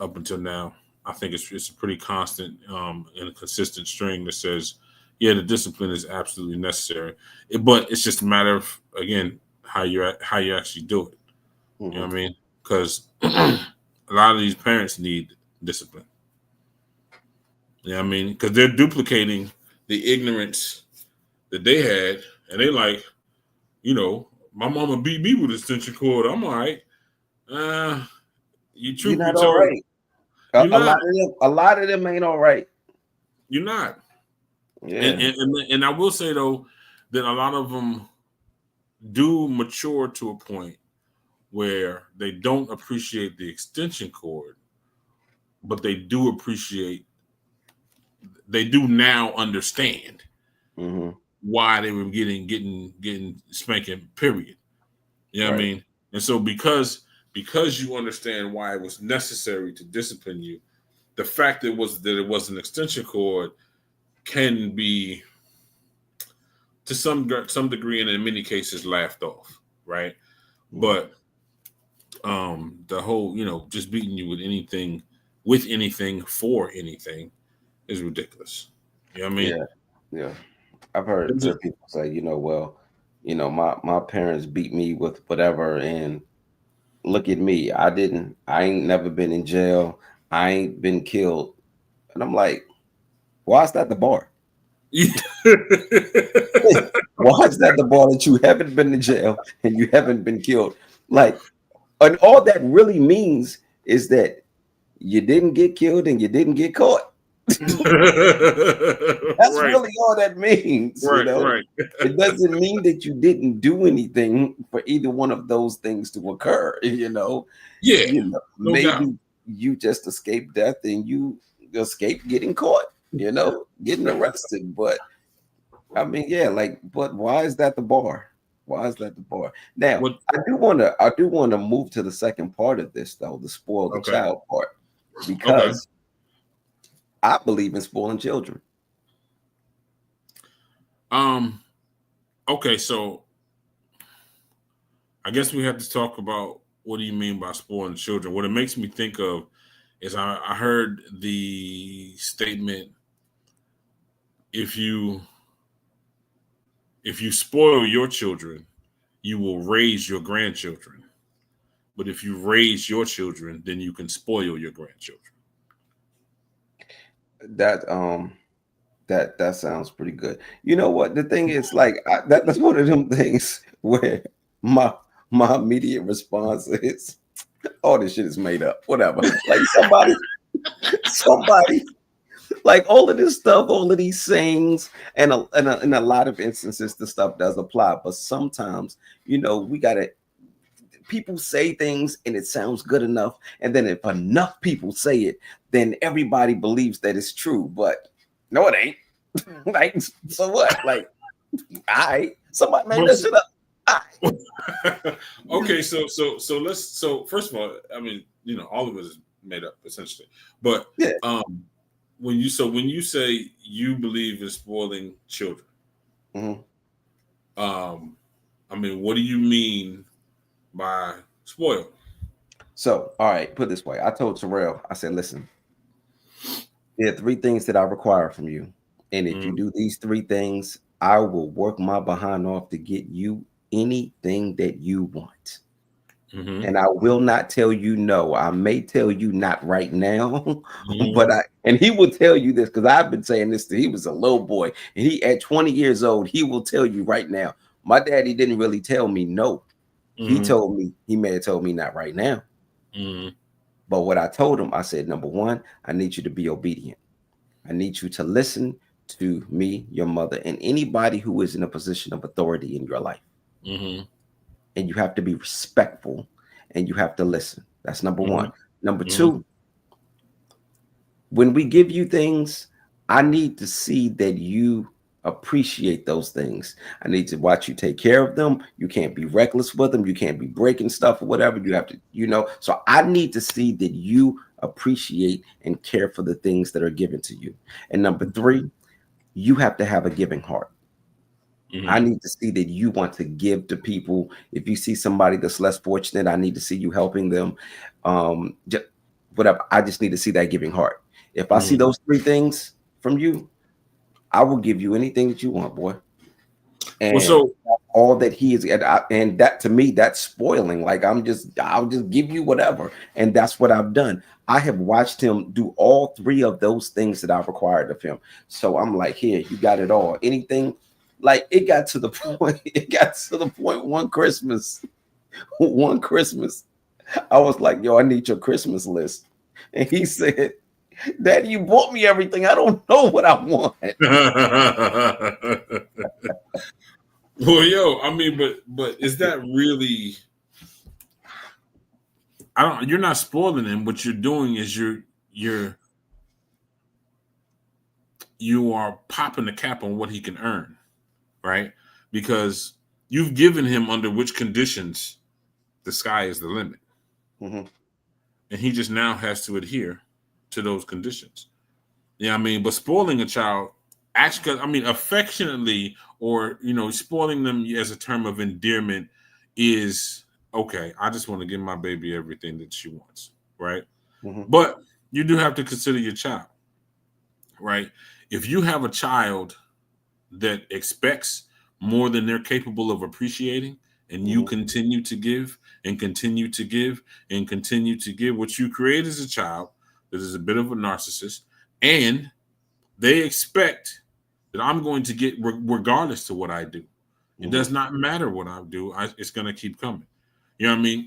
up until now, I think it's a pretty constant and a consistent string that says, yeah, the discipline is absolutely necessary, but it's just a matter of, again, how you actually do it. Mm-hmm. You know what I mean? Because a lot of these parents need discipline. You know what I mean? Because they're duplicating the ignorance that they had, and they like, my mama beat me with a extension cord. I'm all right. You're not all right. A lot of them ain't all right. You're not. Yeah. And I will say though that a lot of them do mature to a point where they don't appreciate the extension cord, but they do now understand why they were getting spanking, period. You know what I mean? And so because you understand why it was necessary to discipline you, the fact that it was an extension cord can be, to some degree, and in many cases, laughed off, right? But the whole, just beating you with anything for anything is ridiculous. You know what I mean? Yeah. I've heard people say, well, my parents beat me with whatever, and look at me. I ain't never been in jail. I ain't been killed. And I'm like, why is that the bar? Why is that the bar that you haven't been to jail and you haven't been killed? Like, and all that really means is that you didn't get killed and you didn't get caught. That's Right, really all that means. right. It doesn't mean that you didn't do anything for either one of those things to occur. Yeah, no doubt. Maybe you just escaped death and you escaped getting caught, getting arrested. But I mean, yeah, like, but why is that the bar? Why is that the bar? Now, What? I do want to move to the second part of this, though, the spoil the Okay, child part, okay. because I believe in spoiling children. Um. Okay, so I guess we have to talk about what do you mean by spoiling children. What it makes me think of is I heard the statement: if you spoil your children, you will raise your grandchildren. But if you raise your children, then you can spoil your grandchildren. That that sounds pretty good. You know what? The thing is, like, that's one of them things where my my immediate response is, "Oh, this shit is made up." Whatever. Like somebody, like all of this stuff, all of these sayings, and in a lot of instances, the stuff does apply. But sometimes, we gotta. People say things and it sounds good enough, and then if enough people say it, then everybody believes that it's true. But no, it ain't. Like, so what? Like, somebody made But that shit up. okay, so let's first of all, I mean, all of it is made up essentially. But Yeah. when you say you believe in spoiling children, Mhm. um, I mean, what do you mean by spoil? So, all right, put it this way. I told Terrell, I said, listen, there are three things that I require from you. And if you Mm-hmm. do these three things, I will work my behind off to get you anything that you want. Mm-hmm. And I will not tell you no. I may tell you not right now, Mm-hmm. but and he will tell you this because I've been saying this to he was a little boy, and he at 20 years old, he will tell you right now. My daddy didn't really tell me no. He Mm-hmm. told me, he may have told me not right now. Mm-hmm. But what I told him, I said, number one, I need you to be obedient. I need you to listen to me, your mother, and anybody who is in a position of authority in your life. Mm-hmm. And you have to be respectful and you have to listen. That's number Mm-hmm. one. Number Mm-hmm. two, when we give you things, I need to see that you appreciate those things. I need to watch you take care of them. You can't be reckless with them. You can't be breaking stuff or whatever. You have to, So I need to see that you appreciate and care for the things that are given to you. And number three, you have to have a giving heart. I Mm-hmm. need to see that you want to give to people. If you see somebody that's less fortunate, I need to see you helping them. Just, whatever. I just need to see that giving heart. If I see Mm-hmm. those three things from you, I will give you anything that you want, boy. Well, And so all that he is, and that to me, that's spoiling. Like I'll just give you whatever, and that's what I've done. I have watched him do all three of those things that I've required of him. So I'm like, here, you got it all. Anything, like it got to the point. It got to the point one Christmas, I was like, yo, I need your Christmas list, and he said, Daddy, you bought me everything. I don't know what I want. well, yo, I mean, but is that really? I don't. You're not spoiling him. What you're doing is you're you are popping the cap on what he can earn, right? Because you've given him under which conditions the sky is the limit, Mhm. and he just now has to adhere to those conditions. Yeah, I mean, but spoiling a child, actually, I mean, affectionately, or spoiling them as a term of endearment is okay. I just want to give my baby everything that she wants, right? Mhm. But you do have to consider your child, right? If you have a child that expects more than they're capable of appreciating, and you continue to give and continue to give and continue to give, what you create as a child that is a bit of a narcissist, and they expect that I'm going to get regardless to what I do. It does not matter what I do. It's going to keep coming. You know what I mean?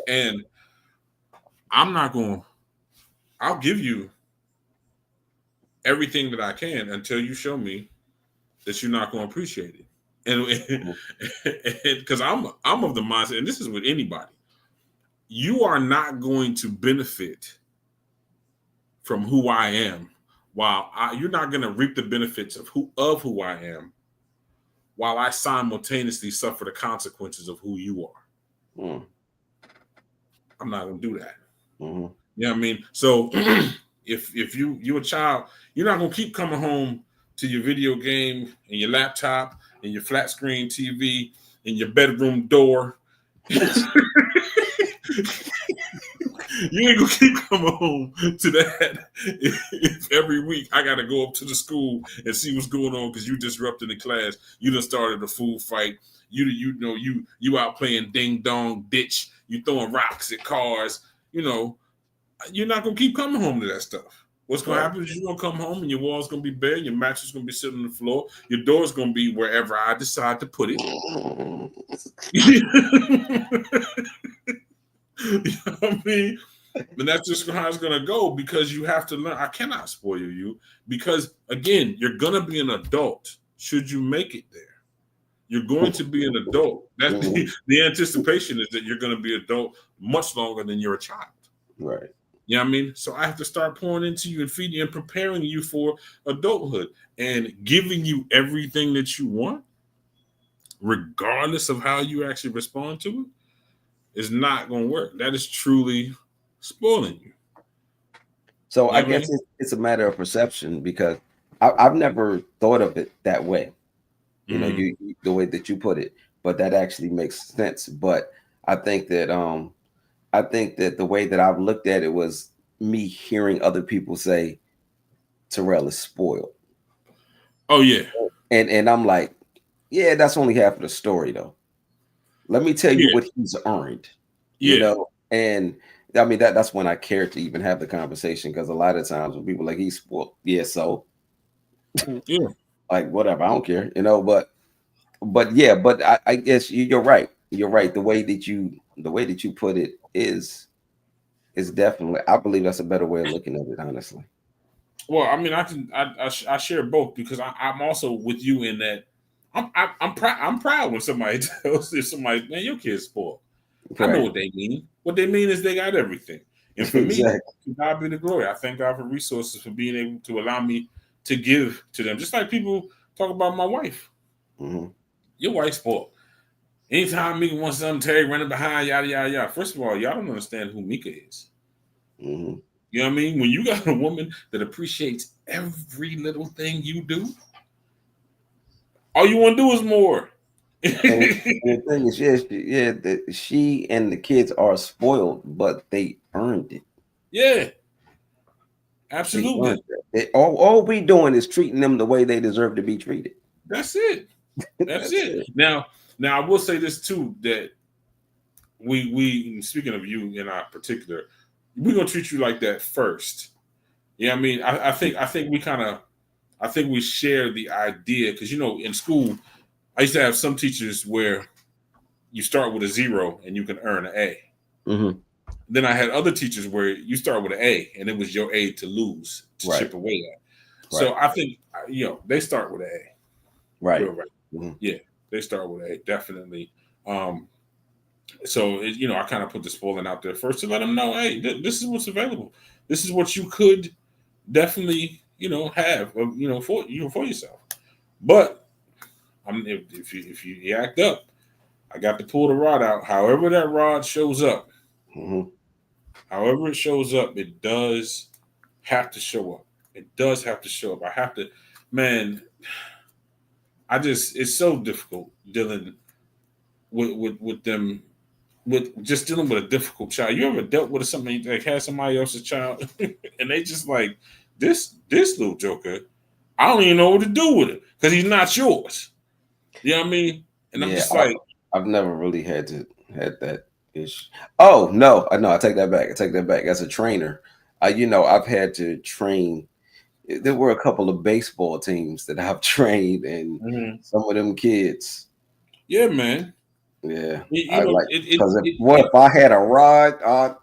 And I'll give you everything that I can until you show me that you're not going to appreciate it. And because I'm of the mindset, and this is with anybody, you are not going to benefit from who I am, while you're not going to reap the benefits of who I am, while I simultaneously suffer the consequences of who you are. I'm not going to do that. You know what I mean? So if you're a child, you're not going to keep coming home to your video game and your laptop and your flat screen TV and your bedroom door. You ain't gonna keep coming home to that if every week I gotta go up to the school and see what's going on because you disrupted the class. You done started a food fight. You out playing ding dong ditch. You throwing rocks at cars. You're not gonna keep coming home to that stuff. What's gonna happen is you're gonna come home and your wall's gonna be bare, your mattress is gonna be sitting on the floor, your door's gonna be wherever I decide to put it. You know what I mean? And that's just how it's going to go, because you have to learn. I cannot spoil you because, again, you're going to be an adult should you make it there. You're going to be an adult. That's the anticipation is that you're going to be an adult much longer than you're a child. Right. You know what I mean? So I have to start pouring into you and feeding you and preparing you for adulthood and giving you everything that you want, regardless of how you actually respond to it, is not going to work. That is truly spoiling you. So I guess it's a matter of perception, because I've never thought of it that way. You know, the way that you put it, but that actually makes sense. But I think that the way that I've looked at it was me hearing other people say Terrell is spoiled. Oh yeah. And I'm like, yeah, that's only half of the story though. Let me tell you what he's earned. You know, and I mean that's when I care to even have the conversation, because a lot of times when people are like he's spoiled, so like whatever, I don't care, you know. But I guess you're right. You're right. The way that you put it is definitely, I believe that's a better way of looking at it, honestly. Well, I mean, I share both, because I'm also with you in that I'm proud when somebody tells somebody, man, your kid's spoiled. Right. I know what they mean. What they mean is they got everything. And for me, to God be the glory. I thank God for resources, for being able to allow me to give to them. Just like people talk about my wife. Your wife's spoiled. Anytime Mika wants something, Terry running behind, yada, yada, yada. First of all, y'all don't understand who Mika is. You know what I mean? When you got a woman that appreciates every little thing you do, all you want to do is more. And the thing is, she and the kids are spoiled, but they earned it. Yeah, absolutely. All we doing is treating them the way they deserve to be treated. That's it. That's it. Now, I will say this too, that we speaking of you in our particular, we're gonna treat you like that first. Yeah, I mean, I think we share the idea, because in school, I used to have some teachers where you start with a 0 and you can earn an A. Then I had other teachers where you start with an A and it was your A to lose, to chip away at. So I think they start with an A. Right. Yeah, they start with A, definitely. So I kind of put the spoiling out there first to let them know, hey, this is what's available. This is what you could definitely have for yourself. But if you act up, I got to pull the rod out. However that rod shows up, however it shows up, it does have to show up. It does have to show up. I have to, man. It's so difficult dealing with them, with just dealing with a difficult child. You ever dealt with something like had somebody else's child and they just like this little joker, I don't even know what to do with him because he's not yours. You know what I mean? And I'm Yeah, just like, I've never really had that issue. Oh no, I know. I take that back. I take that back. As a trainer, I've had to train. There were a couple of baseball teams that I've trained, and mhm. some of them kids. Yeah, man. Yeah, You I know, like because if I had a rod,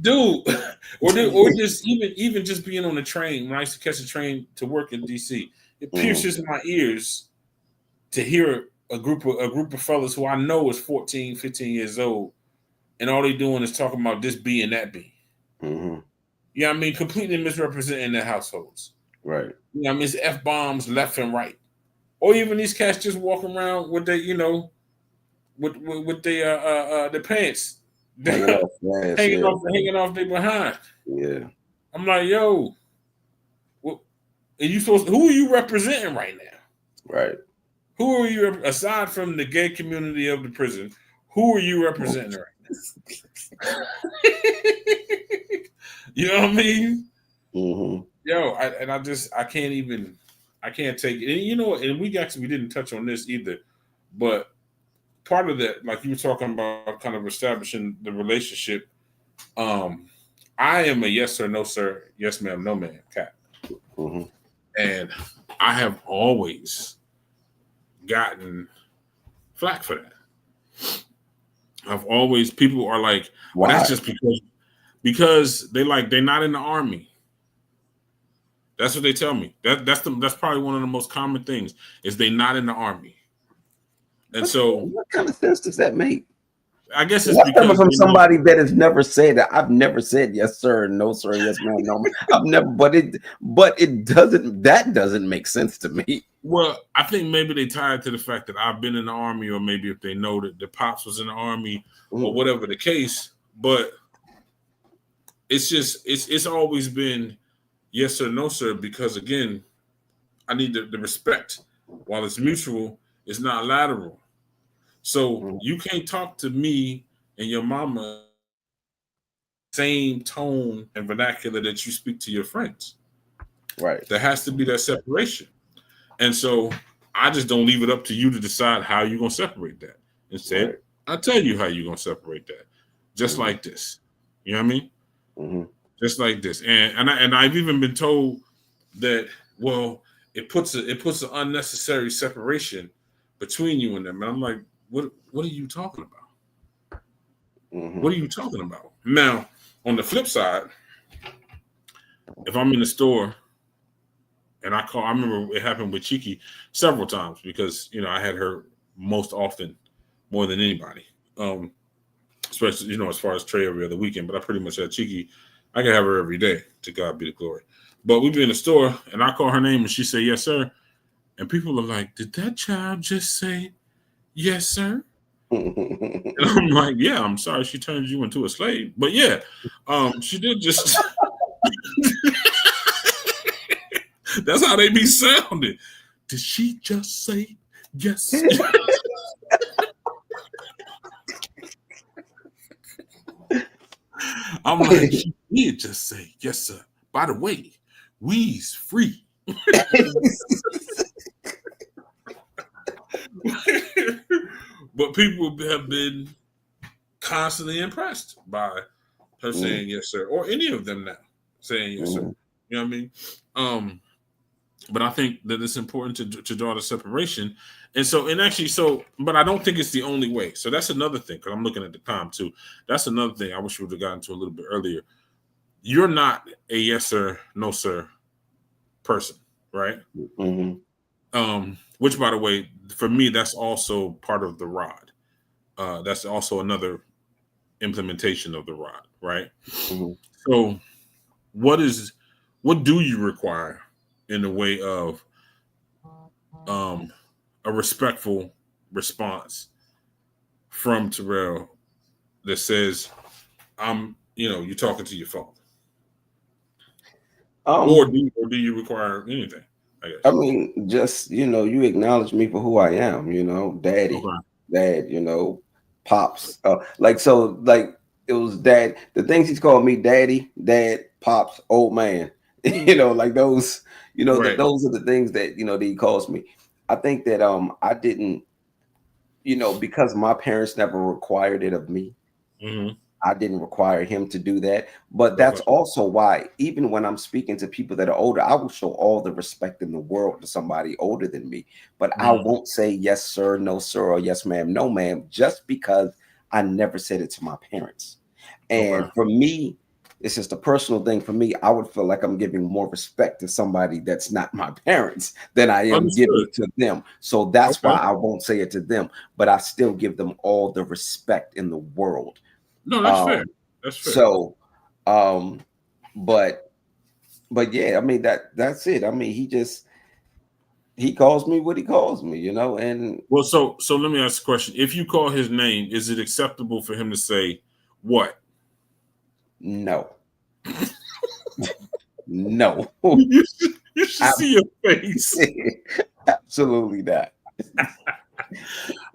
dude, or just even just being on the train. When I used to catch a train to work in DC, it mhm, pierces my ears to hear a group of fellas who I know is 14, 15 years old, and all they doing is talking about this B and that B. mhm, You know what I mean? Completely misrepresenting their households. right, You know what I mean? It's F bombs left and right. Or even these cats just walking around with their, with their pants hanging hanging off the ass, yeah, hanging off their behind. yeah, I'm like, yo, what, are you supposed? Who are you representing right now? right. Who are you aside from the gay community of the prison? Who are you representing right now? You know what I mean? Mhm, Yo, I can't take it. And and we didn't touch on this either, but part of that, like you were talking about, kind of establishing the relationship. Um, I am a yes or no sir, yes ma'am, no ma'am cat, mhm. and I have always gotten flack for that. I've always people are like, well, that's Why? just because they're not in the army. That's what they tell me. That's probably one of the most common things is they not in the army, and so What kind of sense does that make? I guess it's That's coming because from somebody that has never said that. I've never said yes sir, no sir, yes ma'am, no. I've never, but it doesn't. That doesn't make sense to me. well, I think maybe they tie it to the fact that I've been in the army, or maybe if they know that the pops was in the army, or Mm, whatever the case. But it's always been yes or no sir because again, I need the respect. While it's mutual, it's not lateral. So mm, you can't talk to me and your mama same tone and vernacular that you speak to your friends. right, There has to be that separation. And so I just don't leave it up to you to decide how you're gonna separate that. Instead, right. I tell you how you're gonna separate that. Just Mm, like this. You know what I mean? mhm, Just like this. And I've even been told that, well, it puts an unnecessary separation between you and them. And I'm like, what are you talking about? mhm, What are you talking about? Now, on the flip side, if I'm in the store and I remember it happened with Chiki several times because I had her most often, more than anybody. Especially as far as Trey every other weekend, but I pretty much had Chiki. I could have her every day. To God be the glory. But we'd be in the store and I call her name and she say yes sir, and people are like, did that child just say yes sir? And I'm like, yeah, I'm sorry she turned you into a slave, but yeah, she did just. That's how they be sounding. Did she just say yes? I'm like, she did just say yes, sir. By the way, we's free. But people have been constantly impressed by her mm, saying yes, sir, or any of them now saying yes, sir. mhm, You know what I mean? Um, but I think that it's important to draw the separation. But I don't think it's the only way. So that's another thing, because I'm looking at the time too. That's another thing I wish we would have gotten to a little bit earlier. You're not a yes sir, no sir person, right? mhm, Which, by the way, for me, that's also part of the rod. That's also another implementation of the rod, right? mhm. So, what is what do you require in the way of um, a respectful response from Terrell that says, you're talking to your father, or Um, do you require anything? I I guess. mean, just you acknowledge me for who I am. Daddy, Okay. dad. Pops. Like it was dad. The things he's called me, daddy, dad, pops, old man. Like those. Right. Those are the things that that he calls me. I think that I didn't, because my parents never required it of me. Mm-hmm. I didn't require him to do that. But that's Okay. also why, even when I'm speaking to people that are older, I will show all the respect in the world to somebody older than me. But I Mm-hmm. won't say yes, sir, no, sir, or yes, ma'am, no, ma'am, just because I never said it to my parents. Okay. And for me, it's just a personal thing. For me, I would feel like I'm giving more respect to somebody that's not my parents than I am giving Understood. to them. So that's why Okay. I won't say it to them, but I still give them all the respect in the world. No, that's fair. Um, That's fair. so, um, but yeah, I mean that's it. I mean, he calls me what he calls me, and Well, so let me ask a question. If you call his name, is it acceptable for him to say what? no, no, You should Ab- see your face. absolutely not.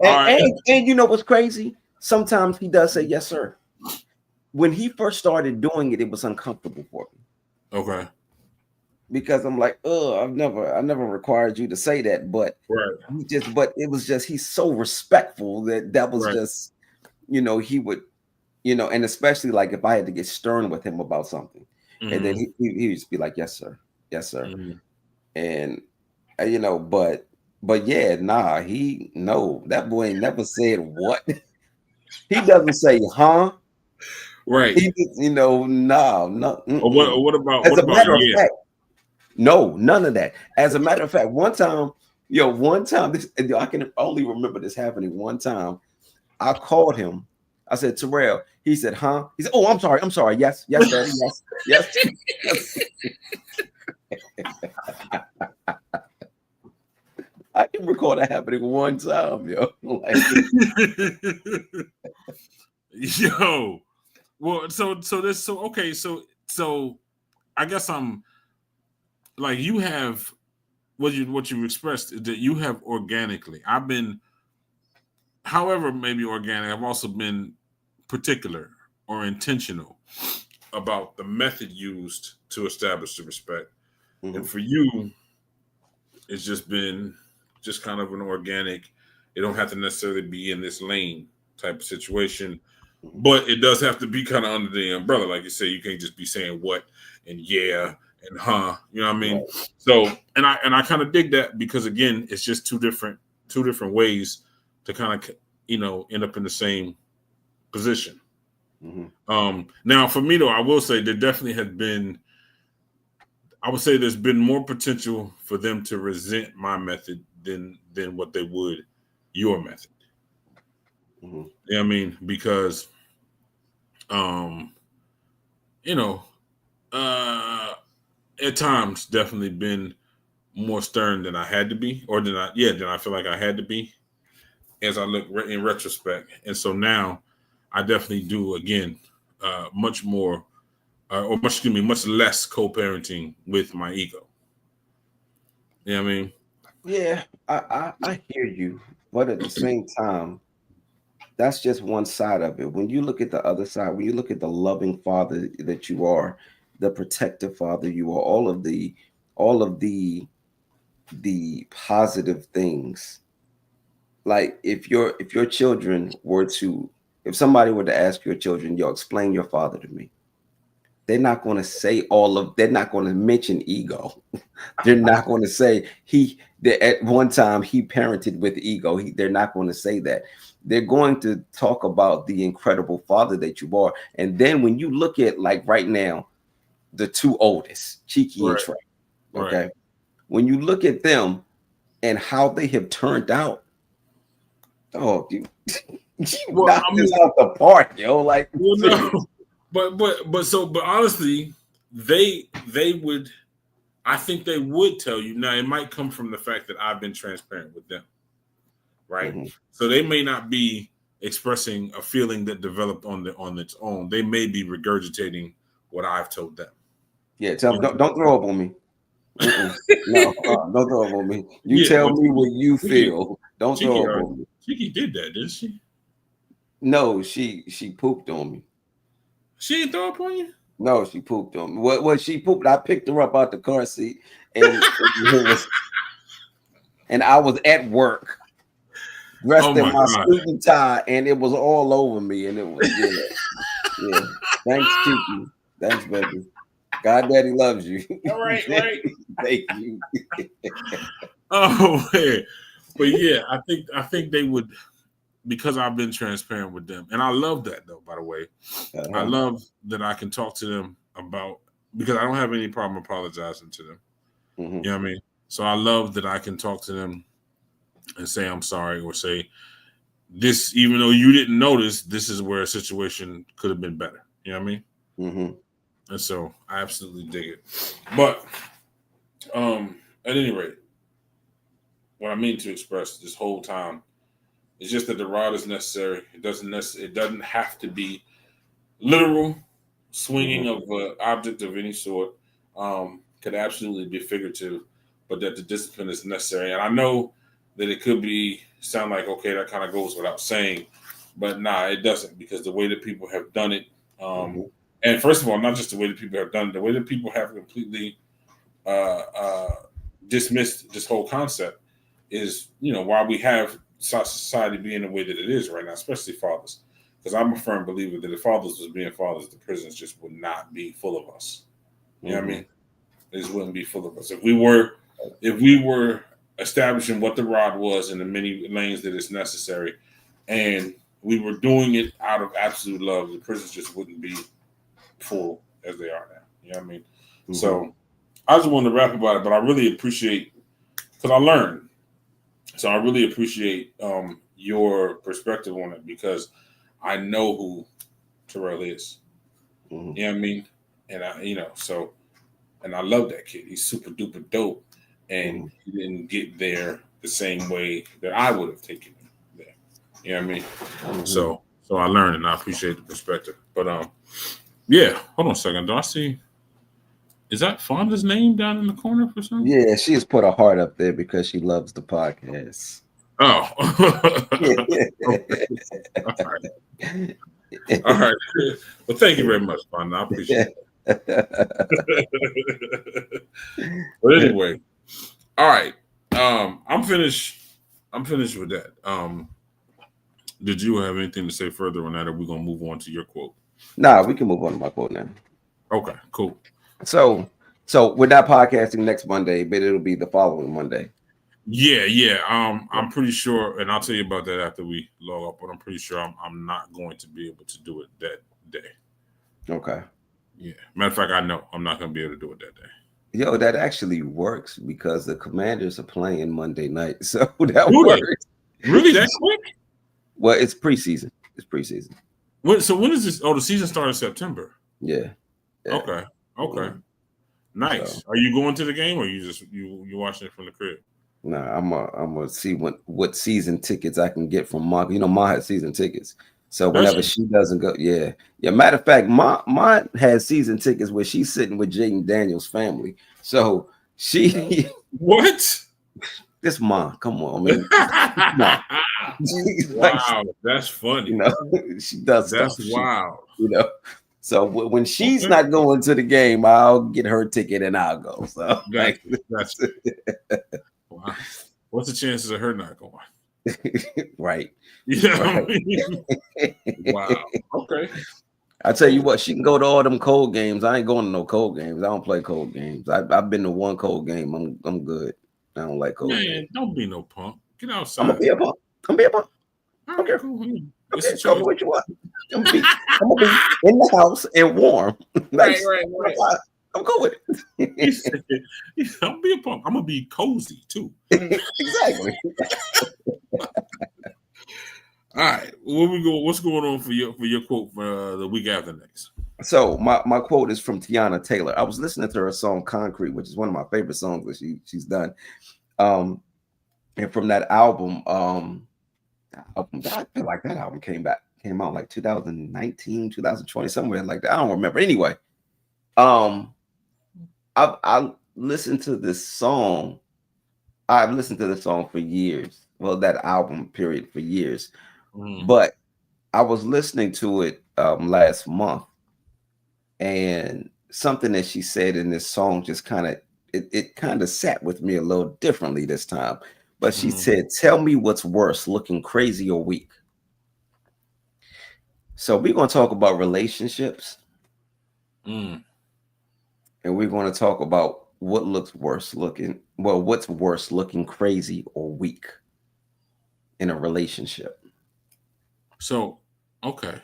All And, right. and you know what's crazy? Sometimes he does say yes, sir. When he first started doing it, it was uncomfortable for me Okay. because I'm like, oh, I never required you to say that, but Right. but it was just he's so respectful that was Right. just, he would, and especially like if I had to get stern with him about something, and then Mm-hmm. he would just be like, yes, sir, Mm-hmm. and but yeah, nah, no, that boy ain't never said what. He doesn't say, huh? Right. He, no, no. Or what? Mm-mm. Or what about As what a about matter of yeah? fact, no, none of that. As a matter of fact, one time, I can only remember this happening one time. I called him. I said, Terrell. He said, huh? He said, oh, I'm sorry. Yes, yes, daddy. Yes, yes, yes. I can recall that happening one time, yo. Like, Yo. Well, so this so okay, so I guess I'm like you have what you expressed that you have organically. I've been, however, maybe organic. I've also been particular or intentional about the method used to establish the respect. And mhm, for you, it's just been just kind of an organic. It don't have to necessarily be in this lane type of situation, mhm. but it does have to be kind of under the umbrella, like you say. You can't just be saying what and yeah and huh. You know what I mean? Right. So, and I kind of dig that because again, it's just two different ways to kind of end up in the same position. Mhm, Now, for me though, I will say there definitely has been. I would say there's been more potential for them to resent my method than what they would your method. mhm. You know what I mean? Because um, you know, uh at times definitely been more stern than I had to be, or than I feel like I had to be as I look in retrospect. And so now I definitely do again much more or much excuse me, much less co-parenting with my ego. You know what I mean? Yeah, I hear you, but at the same time, that's just one side of it. When you look at the other side, when you look at the loving father that you are, the protective father you are, all of the positive things. Like if your children were to if somebody were to ask your children, yo, explain your father to me, they're not going to say they're not going to mention ego. They're not going to say that at one time he parented with ego. They're not going to say that. They're going to talk about the incredible father that you are. And then when you look at like right now, the two oldest, Cheeky and Right, Trey, right. okay? When you look at them and how they have turned out, oh, you Well, knocked I this mean, out the park, yo. Like well, no, serious. but honestly, they would. I think they would tell you. Now, it might come from the fact that I've been transparent with them, right? Mhm. So they may not be expressing a feeling that developed on its own. They may be regurgitating what I've told them. Yeah, You don't throw up on me. Mm-mm. No, don't throw up on me. You Yeah, tell well, me what you Tiki, feel. Don't Tiki, throw up on me. Tiki did that, didn't she? No, she pooped on me. She didn't throw up on you. No, she pooped on me. What she pooped? I picked her up out the car seat, and it was and I was at work Oh dressed in my my God. suit and tie, and it was all over me, and it was yeah. Thanks, Kiki. Thanks, baby. God, Daddy loves you. All right, right. Thank you. Oh man. But yeah, I think they would, because I've been transparent with them. And I love that though, by the way. I Uh-huh. love that I can talk to them about, because I don't have any problem apologizing to them. Mm-hmm. You know what I mean? So I love that I can talk to them and say I'm sorry, or say this, even though you didn't notice, this is where a situation could have been better. You know what I mean? Mm-hmm. And so I absolutely dig it. But at any rate, what I mean to express this whole time is just that the rod is necessary. It doesn't have to be literal swinging Mm-hmm. of an object of any sort. Could absolutely be figurative, but that the discipline is necessary. And I know that it could be sound like, okay, that kind of goes without saying, but nah, it doesn't, because the way that people have done it, Mm-hmm. and first of all, not just the way that people have done it, the way that people have completely uh, uh, dismissed this whole concept is, why we have society being the way that it is right now, especially fathers. Because I'm a firm believer that if fathers was being fathers, the prisons just would not be full of us. You know what I Mm-hmm. mean? They just wouldn't be full of us. If we were establishing what the rod was in the many lanes that is necessary, and we were doing it out of absolute love, the prisons just wouldn't be full as they are now. You know what I mean? Mm-hmm. So I just wanted to rap about it, but I really appreciate, because I learned. So I really appreciate your perspective on it, because I know who Terrell is. Mm-hmm. You know what I mean? And and I love that kid. He's super duper dope, and Mm-hmm. he didn't get there the same way that I would have taken him there. You know what I mean? Mm-hmm. So I learned, and I appreciate the perspective. But yeah. Hold on a second. Do I see? Is that Fonda's name down in the corner for some? Yeah, she has put a heart up there because she loves the podcast. Oh. Yeah. Okay. All right. All right. Well, thank you very much, Fonda. I appreciate it. But anyway, all right. I'm finished. I'm finished with that. Did you have anything to say further on that, or are we gonna move on to your quote? Nah, we can move on to my quote now. Okay, cool. So, so we're not podcasting next Monday, but it'll be the following Monday. Yeah, yeah. I'm pretty sure, and I'll tell you about that after we log up. But I'm pretty sure I'm not going to be able to do it that day. Okay. Yeah. Matter of fact, I know I'm not going to be able to do it that day. Yo, that actually works because the Commanders are playing Monday night, so that Do they works. really that quick? Well, it's preseason. It's preseason. So when is this? Oh, the season started in September. Yeah. Yeah. Okay. Okay. Mhm. Nice. So, Are you going to the game, or you watching it from the crib? nah, I'm gonna see what season tickets I can get from Ma. You know, Ma has season tickets. So Does whenever she? she doesn't go, yeah. Yeah. Matter of fact, Ma has season tickets where she's sitting with Jaden Daniels' family. So she What? this Ma, come on. I mean, Ma. Like, Wow, that's you funny. know, she does That's stuff. wild. You know. So when she's Okay. not going to the game, I'll get her ticket and I'll go. So Gotcha. like, Gotcha. Wow. What's the chances of her not going? right, You know what I right. mean? Wow. Okay. I tell you what, she can go to all them cold games. I ain't going to no cold games. I don't play cold games. I've been to one cold game. I'm good. I don't like cold games. Man, don't be no punk. Get I'm gonna outside. be a punk. I'm gonna be a punk. All right, Okay, cool. It's a okay. Call me choice. what you want. I'm gonna be in the house and warm. Right, Nice. right. I'm cool with He it. said, don't be a punk. I'm gonna be cozy too. Exactly. All right. What's going on for your quote for the week after next? So my quote is from Tiana Taylor. I was listening to her song "Concrete," which is one of my favorite songs that she's done. Um, and from that album, I feel like that album came out like 2019, 2020, somewhere like that. I don't remember. Anyway, um, I listened to this song. I've listened to the song for years. Well, that album period for years, but I was listening to it last month, and something that she said in this song just kind of it kind of sat with me a little differently this time. But she said, tell me what's worse, looking crazy or weak. So we're going to talk about relationships. And we're going to talk about what's worse, looking crazy or weak in a relationship. So, okay.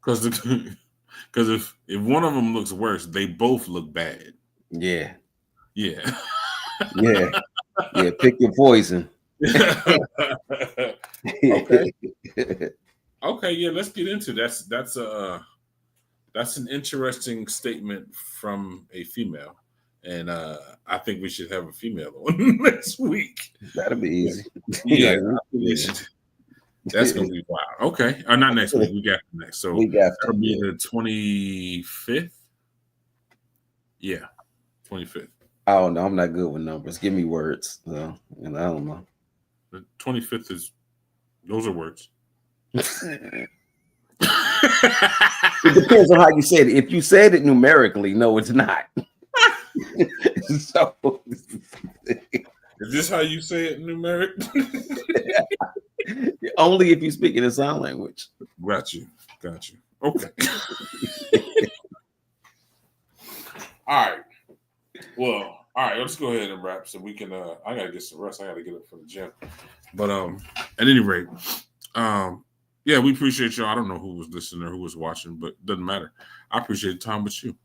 Because if one of them looks worse, they both look bad. Yeah. Yeah. Yeah. Yeah. Pick your poison. Okay. Okay. Yeah. Let's get into that's an interesting statement from a female, and I think we should have a female on next week. That'll be easy. Yeah. That's gonna be wild. Okay. Not next week. We got the next. So that'll be the 25th. Yeah. 25th. I don't know. I'm not good with numbers. Give me words. So, and I don't know. The 25th is, those are words. It depends on how you said it. If you said it numerically, no, it's not. So, is this how you say it numeric? Only if you speak in a sign language. Got you. Okay. All right. Well, all right. Let's go ahead and wrap so we can. I gotta get some rest. I gotta get up from the gym. But at any rate, yeah, we appreciate y'all. I don't know who was listening or who was watching, but it doesn't matter. I appreciate the time with you.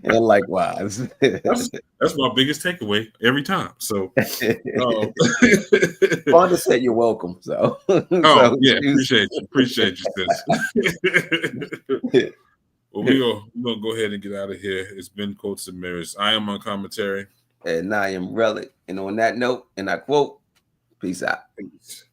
And likewise. That's my biggest takeaway every time. So fun to say you're welcome. So yeah, appreciate you, sis. Well, we're gonna go ahead and get out of here. It's been Quotes and Mirrors. I am Uncommonterry. And I am Rellic. And on that note, and I quote, peace out. Peace.